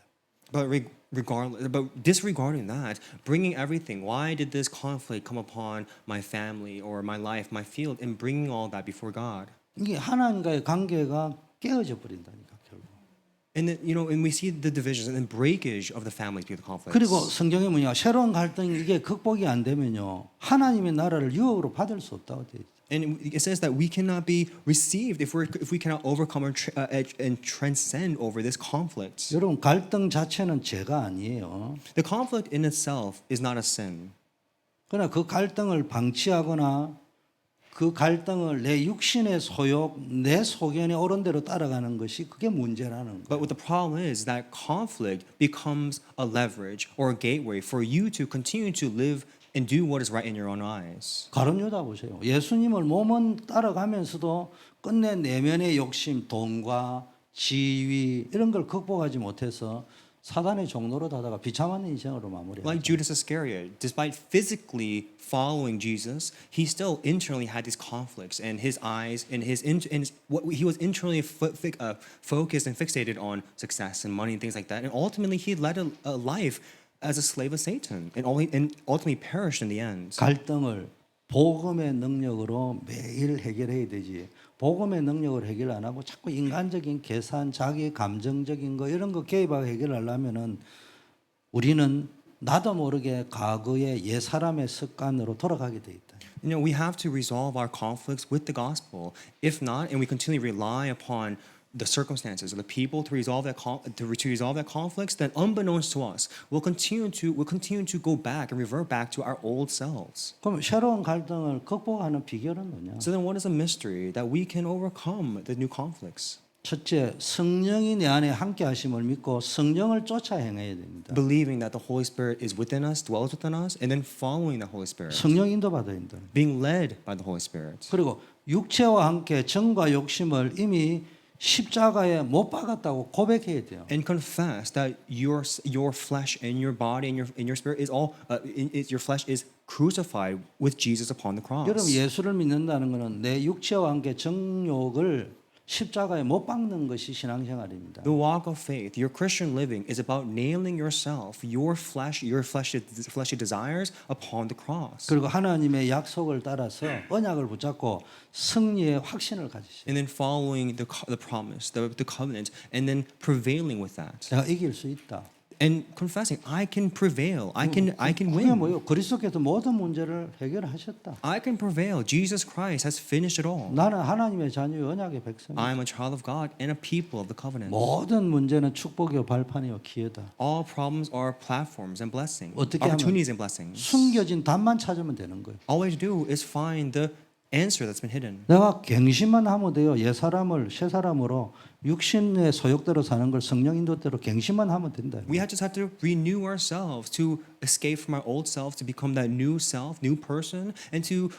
But disregarding that, bringing everything, why did this conflict come upon my family or my life, my field, and bringing all that before God? 이게 하나님과의 관계가 깨어져 버린다니까 결국. And then, and we see the divisions and the breakage of the families because of conflicts. 그리고 성경에 뭐냐 새로운 갈등 이게 극복이 안 되면요 하나님의 나라를 유업으로 받을 수 없다고 돼 있어요. And it says that we cannot be received if we cannot overcome and transcend over this conflict. 여러분 갈등 자체는 죄가 아니에요. The conflict in itself is not a sin. 그러나 그 갈등을 방치하거나 그 갈등을 내 육신의 소욕, 내 소견에 옳은 대로 따라가는 것이 그게 문제라는 거예요. But what the problem is that conflict becomes a leverage or a gateway for you to continue to live and do what is right in your own eyes. 가룟 유다 보세요. 예수님을 몸은 따라가면서도 끝내 내면의 욕심, 돈과 지위 이런 걸 극복하지 못해서 사단의 종로로 다다가 비참한 인생으로 마무리합니다. Like Judas Iscariot, despite physically following Jesus, he still internally had these conflicts, and his eyes and what he was internally focused and fixated on success and money and things like that, and ultimately he led a life as a slave of Satan, and ultimately perished in the end. 갈등을 복음의 능력으로 매일 해결해야 되지. 복음의 능력으로 해결 안 하고 자꾸 인간적인 계산, 자기 감정적인 거 이런 거 개입하고 해결하려면은 우리는 나도 모르게 과거의 옛 사람의 습관으로 돌아가게 돼 있다. You know, we have to resolve our conflicts with the gospel. If not, and we continually rely upon the circumstances or the people to resolve that conflicts, then unbeknownst to us, we'll continue to go back and revert back to our old selves. 그럼 새로운 갈등을 극복하는 비결은 뭐냐? So then, what is a mystery that we can overcome the new conflicts? 첫째, 성령이 내 안에 함께 하심을 믿고 성령을 쫓아 행해야 됩니다. Believing that the Holy Spirit is within us, dwells within us, and then following the Holy Spirit, 성령 인도 받아야 된다. being led by the Holy Spirit. 그리고 육체와 함께 정과 욕심을 이미 십자가에 못 박았다고 고백해야 돼요. And confess that your flesh and your body and your spirit is all your flesh is crucified with Jesus upon the cross. 여러분 예수를 믿는다는 것은 내 육체와 함께 정욕을 십자가에 못 박는 것이 신앙생활입니다. The walk of faith, your Christian living, is about nailing yourself, your fleshly desires upon the cross, 그리고 하나님의 약속을 따라서 언약을 붙잡고 승리의 확신을 가지시오. and then following the promise, the covenant, and then prevailing with that, 내가 이길 수 있다. and confessing, I can prevail, I can 그게 win, 뭐예요? 그리스도께서 모든 문제를 해결하셨다. I can prevail. Jesus Christ has finished it all. 나는 하나님의 자녀의 언약의 백성이다. I am a child of God and a people of the covenant. 모든 문제는 축복이요 발판이요 기회다. All problems are platforms and blessings, 어떻게 하면 opportunities and blessings. 숨겨진 답만 찾으면 되는 거예요. All we have to do is find the answer that's been hidden. 내가 갱신만 하면 돼요. 옛 사람을 새 사람으로 육신의 소욕대로 사는 걸 성령 인도대로 갱신만 하면 된다. We just have to renew ourselves to escape from our old self, to become that new self, new person, and to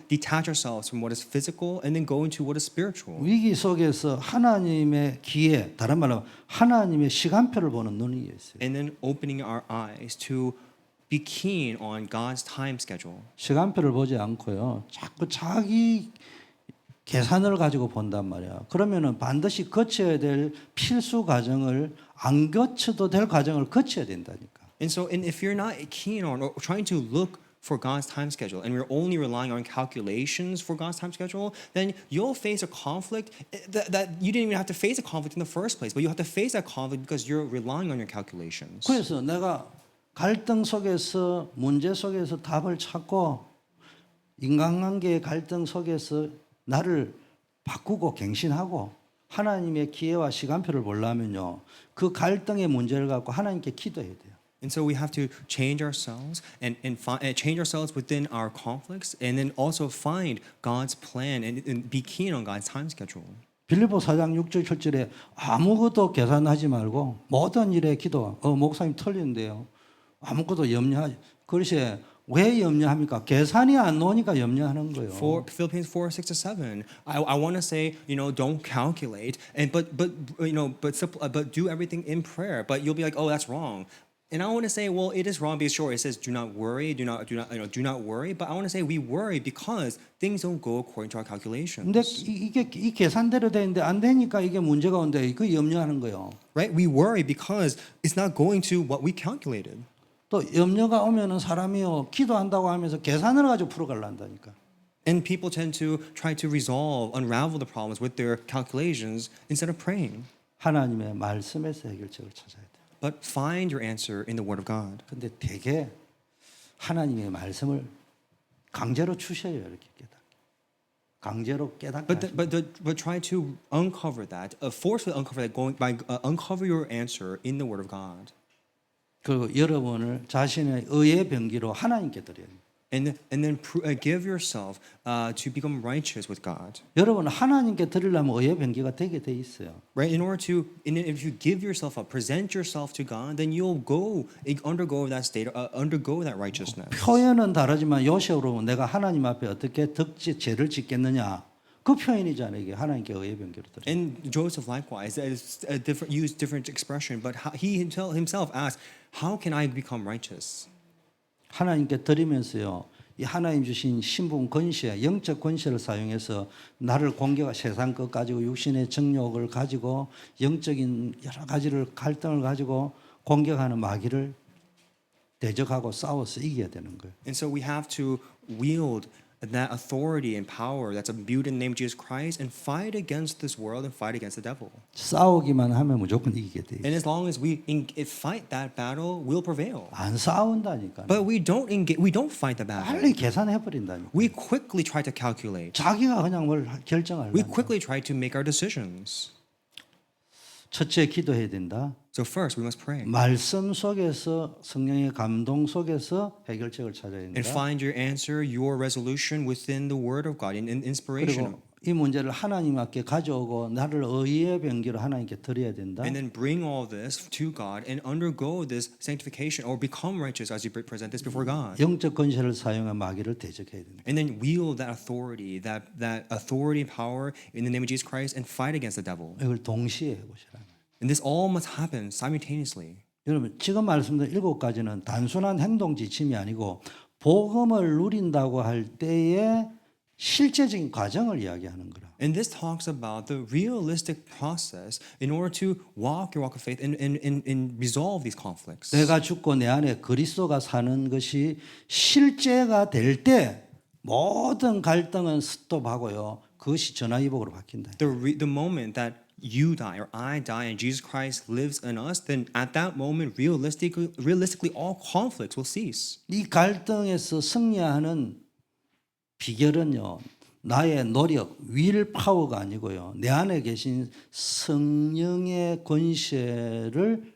detach ourselves from what is physical and then go into what is spiritual. 위기 속에서 하나님의 기회, 다른 말로 하나님의 시간표를 보는 눈이 있어요. And then opening our eyes to be keen on God's time schedule. 시간표를 보지 않고요. 자꾸 자기 계산을 가지고 본단 말이야. 그러면은 반드시 거쳐야 될 필수 과정을 안 거쳐도 될 과정을 거쳐야 된다니까. And if you're not keen on or trying to look for God's time schedule and we're only relying on calculations for God's time schedule, then you'll face a conflict that you didn't even have to face a conflict in the first place, but you have to face that conflict because you're relying on your calculations. 그래서 내가 갈등 속에서 문제 속에서 답을 찾고 인간관계의 갈등 속에서 나를 바꾸고 갱신하고 하나님의 기회와 시간표를 보려면요. 그 갈등의 문제를 갖고 하나님께 기도해야 돼요. And so we have to change ourselves and change ourselves within our conflicts and then also find God's plan and be keen on God's time schedule. 빌립보 4장 6절 7절에 아무것도 계산하지 말고 모든 일에 기도. 목사님 틀리는데요. 아무것도 염려하지. 그릇이 왜 염려합니까? 계산이 안 나오니까 염려하는 거예요. For Philippians 4:6-7, I want to say, don't calculate, but do everything in prayer. But you'll be like, oh, that's wrong. And I want to say, well, it is wrong because sure, it says do not worry, do not worry. But I want to say we worry because things don't go according to our calculations. 근데 이게 이 계산대로 되는데 안 되니까 이게 문제가 온대. 그 염려하는 거예요. Right? We worry because it's not going to what we calculated. 또 염려가 오면은 사람이요 기도한다고 하면서 계산을 가지고 풀어가려한다니까. And people tend to try to unravel the problems with their calculations instead of praying. 하나님의 말씀에서 해결책을 찾아야 돼. But find your answer in the Word of God. 근데 되게 하나님의 말씀을 강제로 주셔요 이렇게 깨닫게. 강제로 깨닫게. But try to uncover that, forcefully uncover that, uncover your answer in the Word of God. 그리고 여러분을 자신의 의의 병기로 하나님께 드려요. And then give yourself to become righteous with God. 여러분 하나님께 드리려면 의의 병기가 되게 돼 있어요. Right? If you give yourself up, present yourself to God, then you'll undergo that state, undergo that righteousness. 표현은 다르지만 요셉으로 내가 하나님 앞에 어떻게 죄를 짓겠느냐. 그 표현이잖아요. 이게 하나님께 의의 병기로 드려. And Joseph likewise used different expression, but he himself asked, "How can I become righteous?" 하나님께 드리면서요. 이 하나님 주신 신분 권세, 영적 권세를 사용해서 나를 공격하 세상 것 가지고 육신의 정욕을 가지고 영적인 여러 가지를 갈등을 가지고 공격하는 마귀를 대적하고 싸워서 이겨야 되는 거예요. And so we have to wield that authority and power that's imbued in the name of Jesus Christ and fight against this world and fight against the devil. 싸우기만 하면 무조건 이기게 돼. And as long as we fight that battle, we'll prevail. 안 싸운다니까. But we don't fight the battle. 빨리 계산해 버린다니까. We quickly try to calculate. 자기가 그냥 뭘 결정하려. We quickly try to make our decisions. 첫째 기도해야 된다. So first, we must pray 말씀 속에서 성령의 감동 속에서 해결책을 찾아야 and 된다. find your answer, your resolution within the Word of God in inspiration. 그리고 이 문제를 하나님 앞에 가져오고 나를 의의 병기로 하나님께 드려야 된다. And then bring all this to God and undergo this sanctification or become righteous as you present this before God. 영적 권세를 사용해 마귀를 대적해야 된다. And then wield that authority, that authority and power in the name of Jesus Christ and fight against the devil. 이걸 동시에 해보시라. And this all must happen simultaneously. 여러분 지금 말씀드린 7가지는 단순한 행동 지침이 아니고 복음을 누린다고 할 때의 실제적인 과정을 이야기하는 거라. And this talks about the realistic process in order to walk your walk of faith and resolve these conflicts. 내가 죽고 내 안에 그리스도가 사는 것이 실제가 될 때 모든 갈등은 스톱하고요. 그것이 전화위복으로 바뀐다. The moment that you die or I die and Jesus Christ lives in us, then at that moment, realistically, all conflicts will cease. 이 갈등에서 승리하는 비결은요. 나의 노력, 윌 파워가 아니고요. 내 안에 계신 성령의 권세를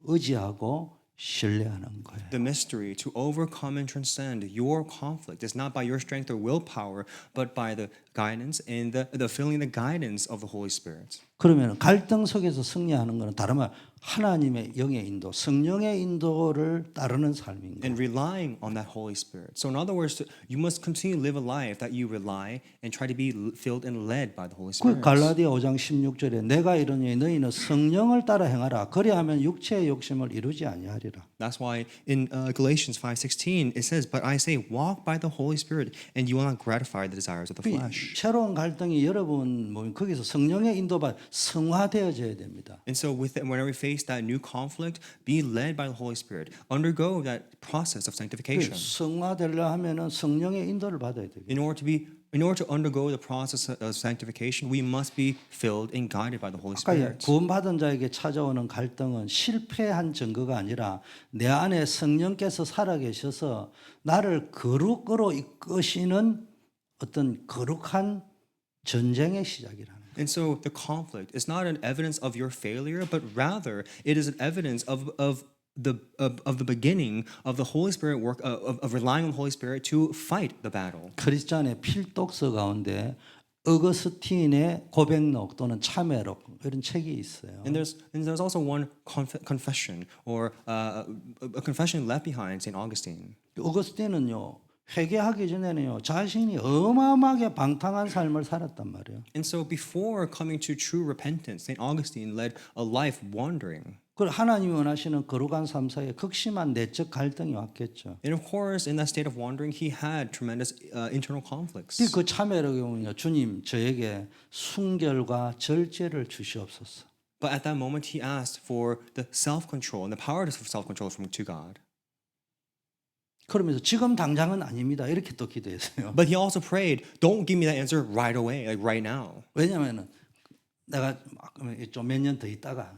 의지하고 신뢰하는 거예요. The mystery to overcome and transcend your conflict is not by your strength or willpower, but by the guidance and the feeling, the guidance of the Holy Spirit. 그러면 갈등 속에서 승리하는 것은 다른 말 하나님의 영의 인도, 성령의 인도를 따르는 삶인 거예요. And relying on that Holy Spirit. So in other words, you must continue to live a life that you rely and try to be filled and led by the Holy 그 Spirit. 갈라디아 5장 16절에 내가 이르니 너희는 성령을 따라 행하라. 그리하면 육체의 욕심을 이루지 아니하리라. That's why in Galatians 5:16 it says, "But I say, walk by the Holy Spirit, and you will not gratify the desires of the flesh." 새로운 갈등이 여러분 보면 거기서 성령의 인도받아 성화되어져야 됩니다. And so whenever we face that new conflict, be led by the Holy Spirit. Undergo that process of sanctification. 성화되려 하면은 성령의 인도를 받아야 돼요. In order to undergo the process of sanctification, we must be filled and guided by the Holy 아까 Spirit. 구원받은 자에게 찾아오는 갈등은 실패한 증거가 아니라 내 안에 성령께서 살아계셔서 나를 거룩으로 이끄시는 어떤 거룩한 전쟁의 시작이라는 거예요. And so the conflict is not an evidence of your failure, but rather it is an evidence of the beginning of the Holy Spirit work of relying on the Holy Spirit to fight the battle. 크리스찬의 필독서 가운데 어거스틴의 고백록 또는 참회록 이런 책이 있어요. And there's also one confession or a confession left behind St. Augustine. 어거스틴은요. 회개하기 전에는요. 자신이 어마어마하게 방탕한 삶을 살았단 말이에요. And so before coming to true repentance, St. Augustine led a life wandering. 그 하나님이 원하시는 거룩한 삶 사이에 극심한 내적 갈등이 왔겠죠. And of course, in that state of wandering, he had tremendous internal conflicts. 그 참회록에 보면요. 주님 저에게 순결과 절제를 주시옵소서. But at that moment, he asked for the self-control and the power of self-control to God. 그러면서 지금 당장은 아닙니다. 이렇게 또 기도했어요. But he also prayed, don't give me that answer right away, like right now. 왜냐하면은 내가 좀 몇 년 더 있다가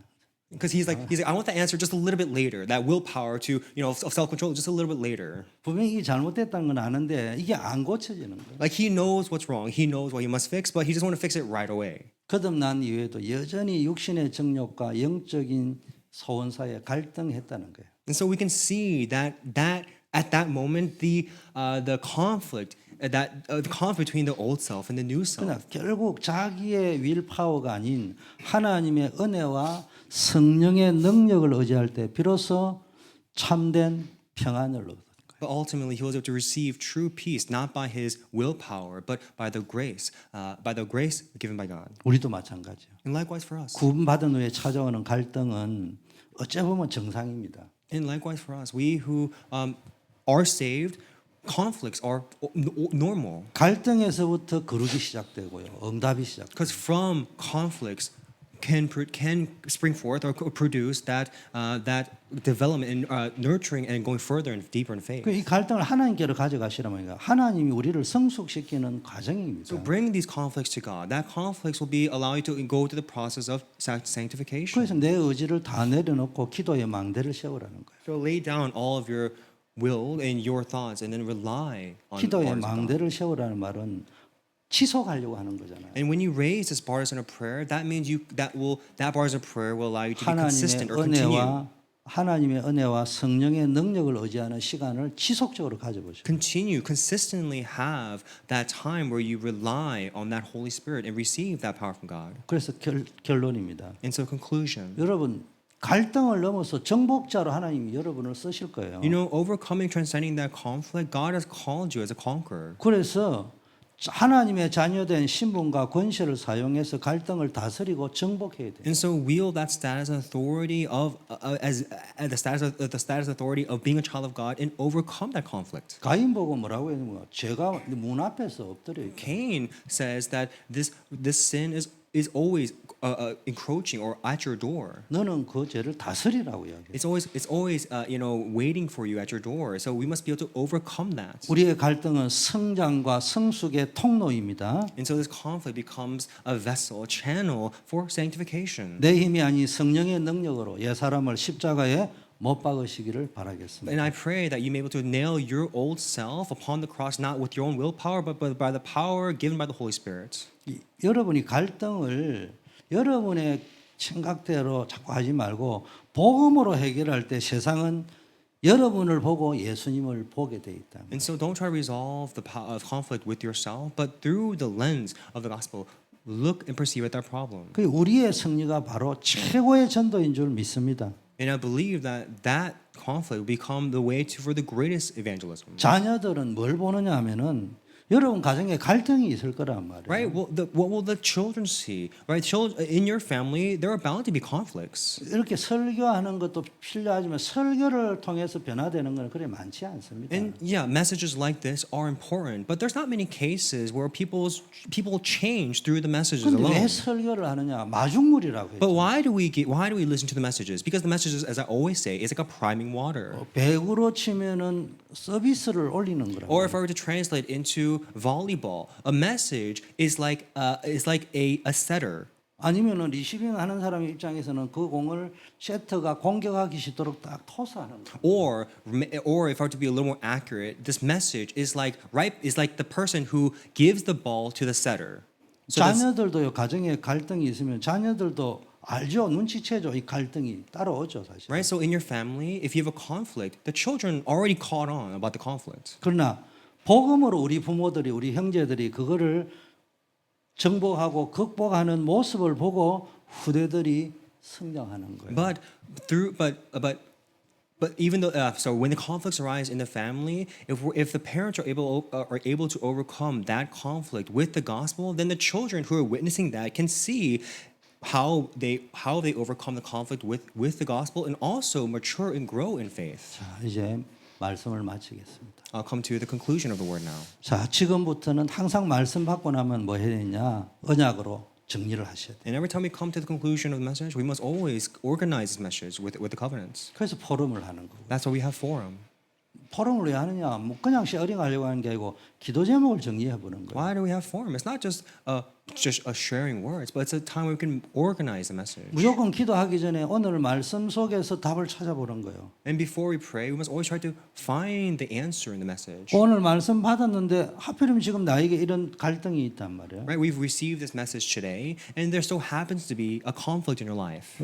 Because he's like, I want the answer just a little bit later. That willpower to, of self-control just a little bit later. 분명히 이게 잘못됐다는 건 아는데 이게 안 고쳐지는 거예요. Like he knows what's wrong. He knows what he must fix, but he just want to fix it right away. 거듭난 이후에도 여전히 육신의 정욕과 영적인 소원 사이에 갈등했다는 거예요. And so we can see that at that moment, the conflict between the old self and the new self. 그러나 결국 자기의 윌파워가 아닌 하나님의 은혜와 성령의 능력을 의지할 때 비로소 참된 평안을 얻어요. But ultimately, he was able to receive true peace not by his willpower, but by the grace given by God. 우리도 마찬가지예요. And likewise for us. 구원받은 후에 찾아오는 갈등은 어찌 보면 정상입니다. And likewise for us, we who are saved, conflicts are normal. 갈등에서부터 거룩이 시작되고요. 응답이 시작. Because from conflicts can spring forth or produce that development and nurturing and going further and deeper in faith. 이 갈등을 하나님께로 가져가시라면 하나님이 우리를 성숙시키는 과정입니다. So bring these conflicts to God. That conflicts will be allow you to go through the process of sanctification. 그래서 내 의지를 다 내려놓고 기도의 망대를 세우라는 거예요. So lay down all of your will and your thoughts, and then rely on the 기도의 bars of God. 망대를 세우라는 말은 지속하려고 하는 거잖아요. And when you raise this bars in a prayer, that means that bars of prayer will allow you to be consistent or continue. 하나님의 은혜와 성령의 능력을 의지하는 시간을 지속적으로 가져보시고 Continue consistently have that time where you rely on that Holy Spirit and receive that power from God. 그래서 결론입니다. And so conclusion. 여러분 갈등을 넘어서 정복자로 하나님이 여러분을 쓰실 거예요. You know, overcoming, transcending that conflict, God has called you as a conqueror. 그래서 하나님의 자녀된 신분과 권세를 사용해서 갈등을 다스리고 정복해야 돼요. And so wield that status and authority of as the status authority of being a child of God and overcome that conflict. 가인 보고 뭐라고 했냐면 죄가 문 앞에서 엎드려 있다. Cain says that this sin is always encroaching or at your door. 너는 그 죄를 다스리라고 이야기해요. It's always waiting for you at your door. So we must be able to overcome that. 우리의 갈등은 성장과 성숙의 통로입니다. And so this conflict becomes a vessel, a channel for sanctification. 내 힘이 아닌 성령의 능력으로 옛 사람을 십자가에 못 박으시기를 바라겠습니다. And I pray that you may be able to nail your old self upon the cross, not with your own willpower, but by the power given by the Holy Spirit. 여러분이 갈등을 여러분의 생각대로 자꾸 하지 말고 복음으로 해결할 때 세상은 여러분을 보고 예수님을 보게 돼 있다. And so don't try to resolve the conflict with yourself, but through the lens of the gospel, look and perceive at that problem. 그 우리의 승리가 바로 최고의 전도인 줄 믿습니다. And I believe that conflict will become the way for the greatest evangelism. 자녀들은 뭘 보느냐 하면은 여러분 가정에 갈등이 있을 거란 말이에요. Right? Well, what will the children see? Right? In your family, there are bound to be conflicts. 이렇게 설교하는 것도 필요하지만 설교를 통해서 변화되는 건 그리 많지 않습니다. And yeah, messages like this are important, but there's not many cases where people change through the messages 근데 왜 alone. 설교를 하느냐? 마중물이라고 But 했죠. why do we listen to the messages? Because the messages, as I always say, is like a priming water. 배구로 치면은 서비스를 올리는 거라고. Or if I were to translate into volleyball, a message is like a setter. 아니면은 리시빙 하는 사람의 입장에서는 그 공을 세터가 공격하기 쉽도록 딱 토스하는 거. Or if I were to be a little more accurate, this message is like the person who gives the ball to the setter. So 자녀들도요 가정에 갈등이 있으면 자녀들도 알죠, 눈치채죠. 이 갈등이 따라오죠 사실. right? So in your family, if you have a conflict, the children already caught on about the conflict. 그러나 복음으로 우리 부모들이 우리 형제들이 그거를 정복하고 극복하는 모습을 보고 후대들이 성장하는 거예요. But even though so when the conflicts arise in the family, if the parents are able to overcome that conflict with the gospel, then the children who are witnessing that can see how they overcome the conflict with the gospel and also mature and grow in faith. 자, 이제 말씀을 마치겠습니다. I'll come to the conclusion of the word now. 자, 지금부터는 항상 말씀 받고 나면 뭐 해야 되냐? 언약으로 정리를 하셔야 돼요. And every time we come to the conclusion of the message, we must always organize this message with the covenants. 그래서 포럼을 하는 거고. That's why we have forum. 포럼을 왜 하느냐? 뭐 그냥 쉐어링 하려고 하는 게 아니고 기도 제목을 정리해 보는 거예요. Why do we have forum? It's not just sharing words, but it's a time where we can organize the message. 무조건 기도하기 전에 오늘 말씀 속에서 답을 찾아보는 거예요. And before we pray, we must always try to find the answer in the message. 오늘 말씀 받았는데 하필이면 지금 나에게 이런 갈등이 있단 말이에요. Right? We've received this message today, and there so happens to be a conflict in your life.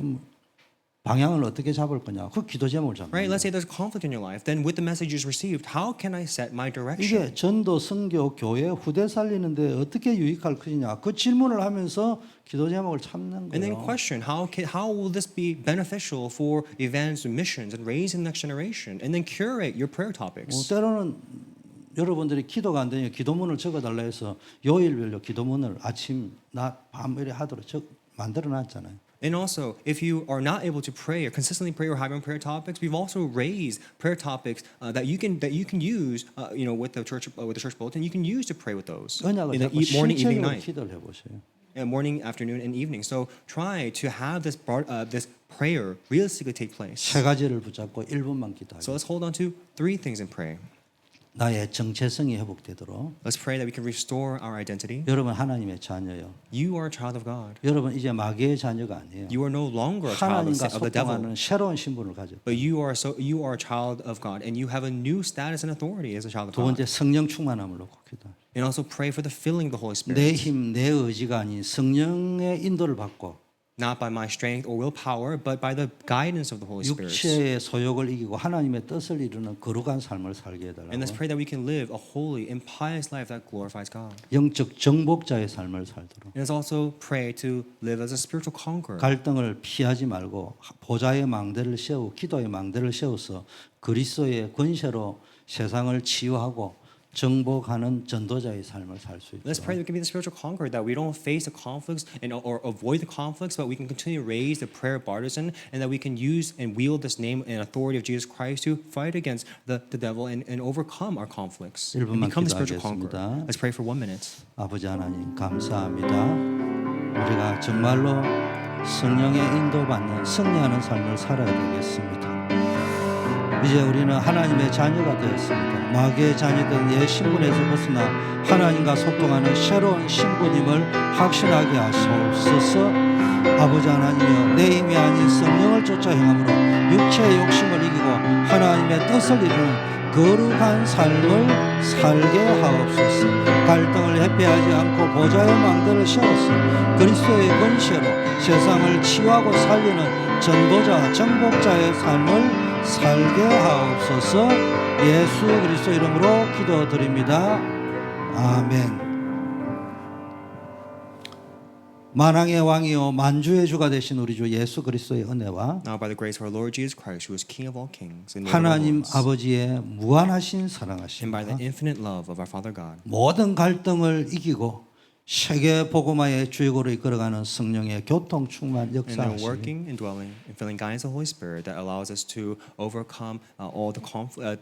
방향을 어떻게 잡을 거냐? 그 기도 제목을 잡는 Right? 거예요. Let's say there's conflict in your life. Then with the messages received, how can I set my direction? 이게 전도, 선교, 교회, 후대 살리는데 어떻게 유익할 것이냐? 그 질문을 하면서 기도 제목을 찾는 And then 거예요. question, how will this be beneficial for events and missions and raising the next generation? And then curate your prayer topics. 때로는 여러분들이 기도가 안 되니까 기도문을 적어달라 해서 요일별로 기도문을 아침, 낮, 밤 이렇게 하도록 만들어놨잖아요. And also, if you are not able to pray or consistently pray or have your prayer topics, we've also raised prayer topics that you can use, with the church bulletin. You can use to pray with those 언약을 in the 잡고 morning, evening, 실제적으로 night. 기도를 해보세요. morning, afternoon, and evening. So try to have this prayer realistically take place. 세 가지를 붙잡고 1분만 So 기도하겠습니다. let's hold on to 3 things in prayer. 나의 정체성이 회복되도록. Let's pray that we can restore our identity. 여러분 하나님의 자녀요. You are a child of God. 여러분 이제 마귀의 자녀가 아니에요. You are no longer a child 하나님과 of the devil. 소통하는 새로운 신분을 가졌다. But you are a child of God, and you have a new status and authority as a child of 두 God. 번째 성령 충만함을 놓고 기도. And also pray for the filling of the Holy Spirit. 내 힘, 내 의지가 아닌 성령의 인도를 받고 Not by my strength or willpower, but by the guidance of the Holy Spirit. 육체의 소욕을 이기고 하나님의 뜻을 이루는 거룩한 삶을 살게 And let's 해달라고. pray that we can live a holy and pious life that glorifies God. 영적 정복자의 삶을 살도록. And let's also pray to live as a spiritual conqueror. 갈등을 피하지 말고 보좌의 망대를 세우고 기도의 망대를 세워서 그리스도의 권세로 세상을 치유하고 정복하는 전도자의 삶을 살 수 Let's pray that we 있도록. can be the spiritual conqueror, that we don't face the conflicts or avoid the conflicts, but we can continue to raise the prayer partisan, and that we can use and wield this name and authority of Jesus Christ to fight against the devil and overcome our conflicts and 1분만 become the spiritual conqueror. 기도하겠습니다. Let's pray for 1 minute. 아버지 하나님 감사합니다. 우리가 정말로 성령의 인도받는 승리하는 삶을 살아야 되겠습니다. 이제 우리는 하나님의 자녀가 되었습니다. 마귀의 자녀된 옛 신분에서 벗어나 하나님과 소통하는 새로운 신분임을 확신하게 하소서. 아버지 하나님이여, 내 힘이 아닌 성령을 쫓아 행함으로 육체의 욕심을 이기고 하나님의 뜻을 이루는 거룩한 삶을 살게 하옵소서. 갈등을 회피하지 않고 보좌의 망대를 세워서 그리스도의 권세로 세상을 치유하고 살리는 전도자, 정복자의 삶을 살게 하옵소서. 예수 그리스도 이름으로 기도드립니다. 아멘. 만왕의 왕이요 만주의 주가 되신 우리 주 예수 그리스도의 은혜와 Now by the grace of our Lord Jesus Christ, who is King of all kings and Lord of all 하나님 lords, 아버지의 무한하신 and by 사랑하심과 the infinite love of our Father God, 모든 갈등을 이기고 세계 복음화의 주역으로 이끌어가는 성령의 교통 충만 and the 역사하시기 working and dwelling and filling guidance of the Holy Spirit that allows us to overcome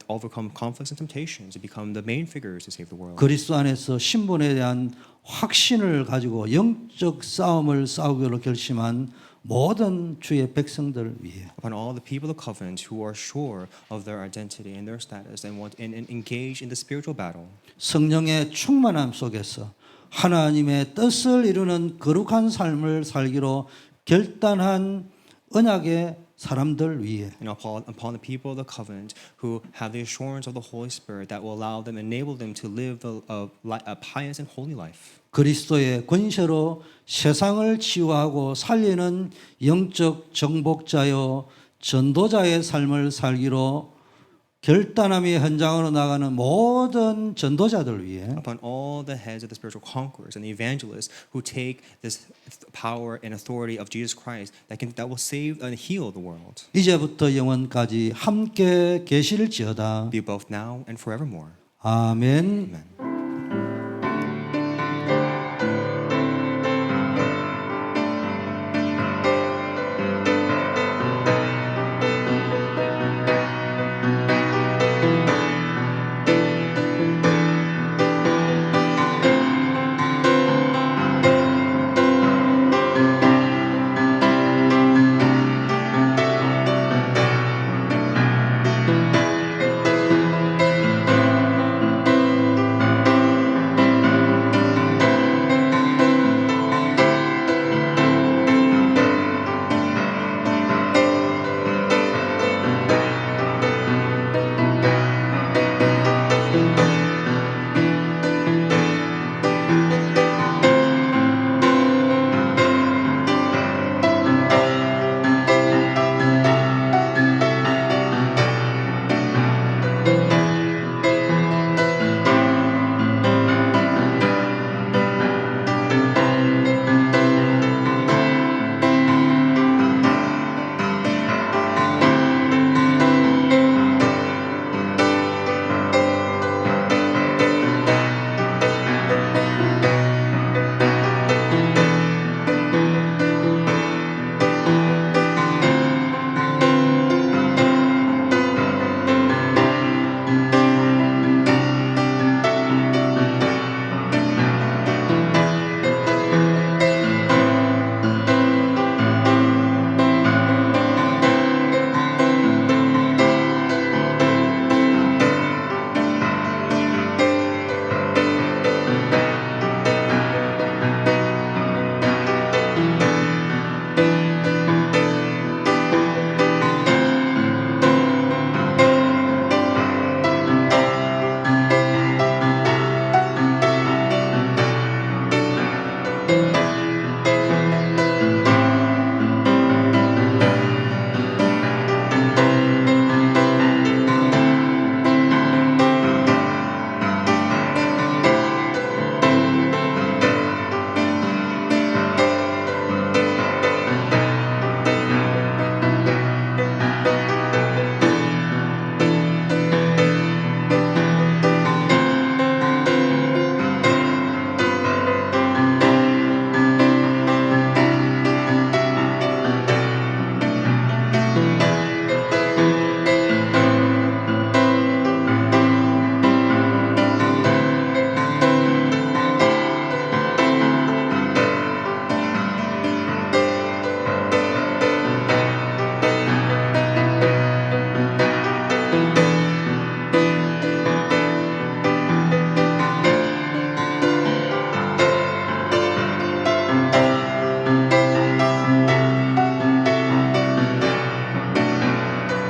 overcome conflicts and temptations and become the main figures to save the world. 그리스도 안에서 신분에 대한 확신을 가지고 영적 싸움을 싸우기로 결심한 모든 주의 백성들 위해 Upon all the people of the covenant who are sure of their identity and their status and want and engage in the spiritual battle, 성령의 충만함 속에서 하나님의 뜻을 이루는 거룩한 삶을 살기로 결단한 언약의 사람들 위해 and upon the people of the covenant who have the assurance of the Holy Spirit that will allow them, enable them to live a pious and holy life. 그리스도의 권세로 세상을 치유하고 살리는 영적 정복자요 전도자의 삶을 살기로 결단함의 현장으로 나가는 모든 전도자들 위해 Upon all the heads of the spiritual conquerors and the evangelists who take this power and authority of Jesus Christ that will save and heal the world, 이제부터 영원까지 함께 계실지어다. be both now and forevermore. 아멘. Amen.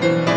아멘.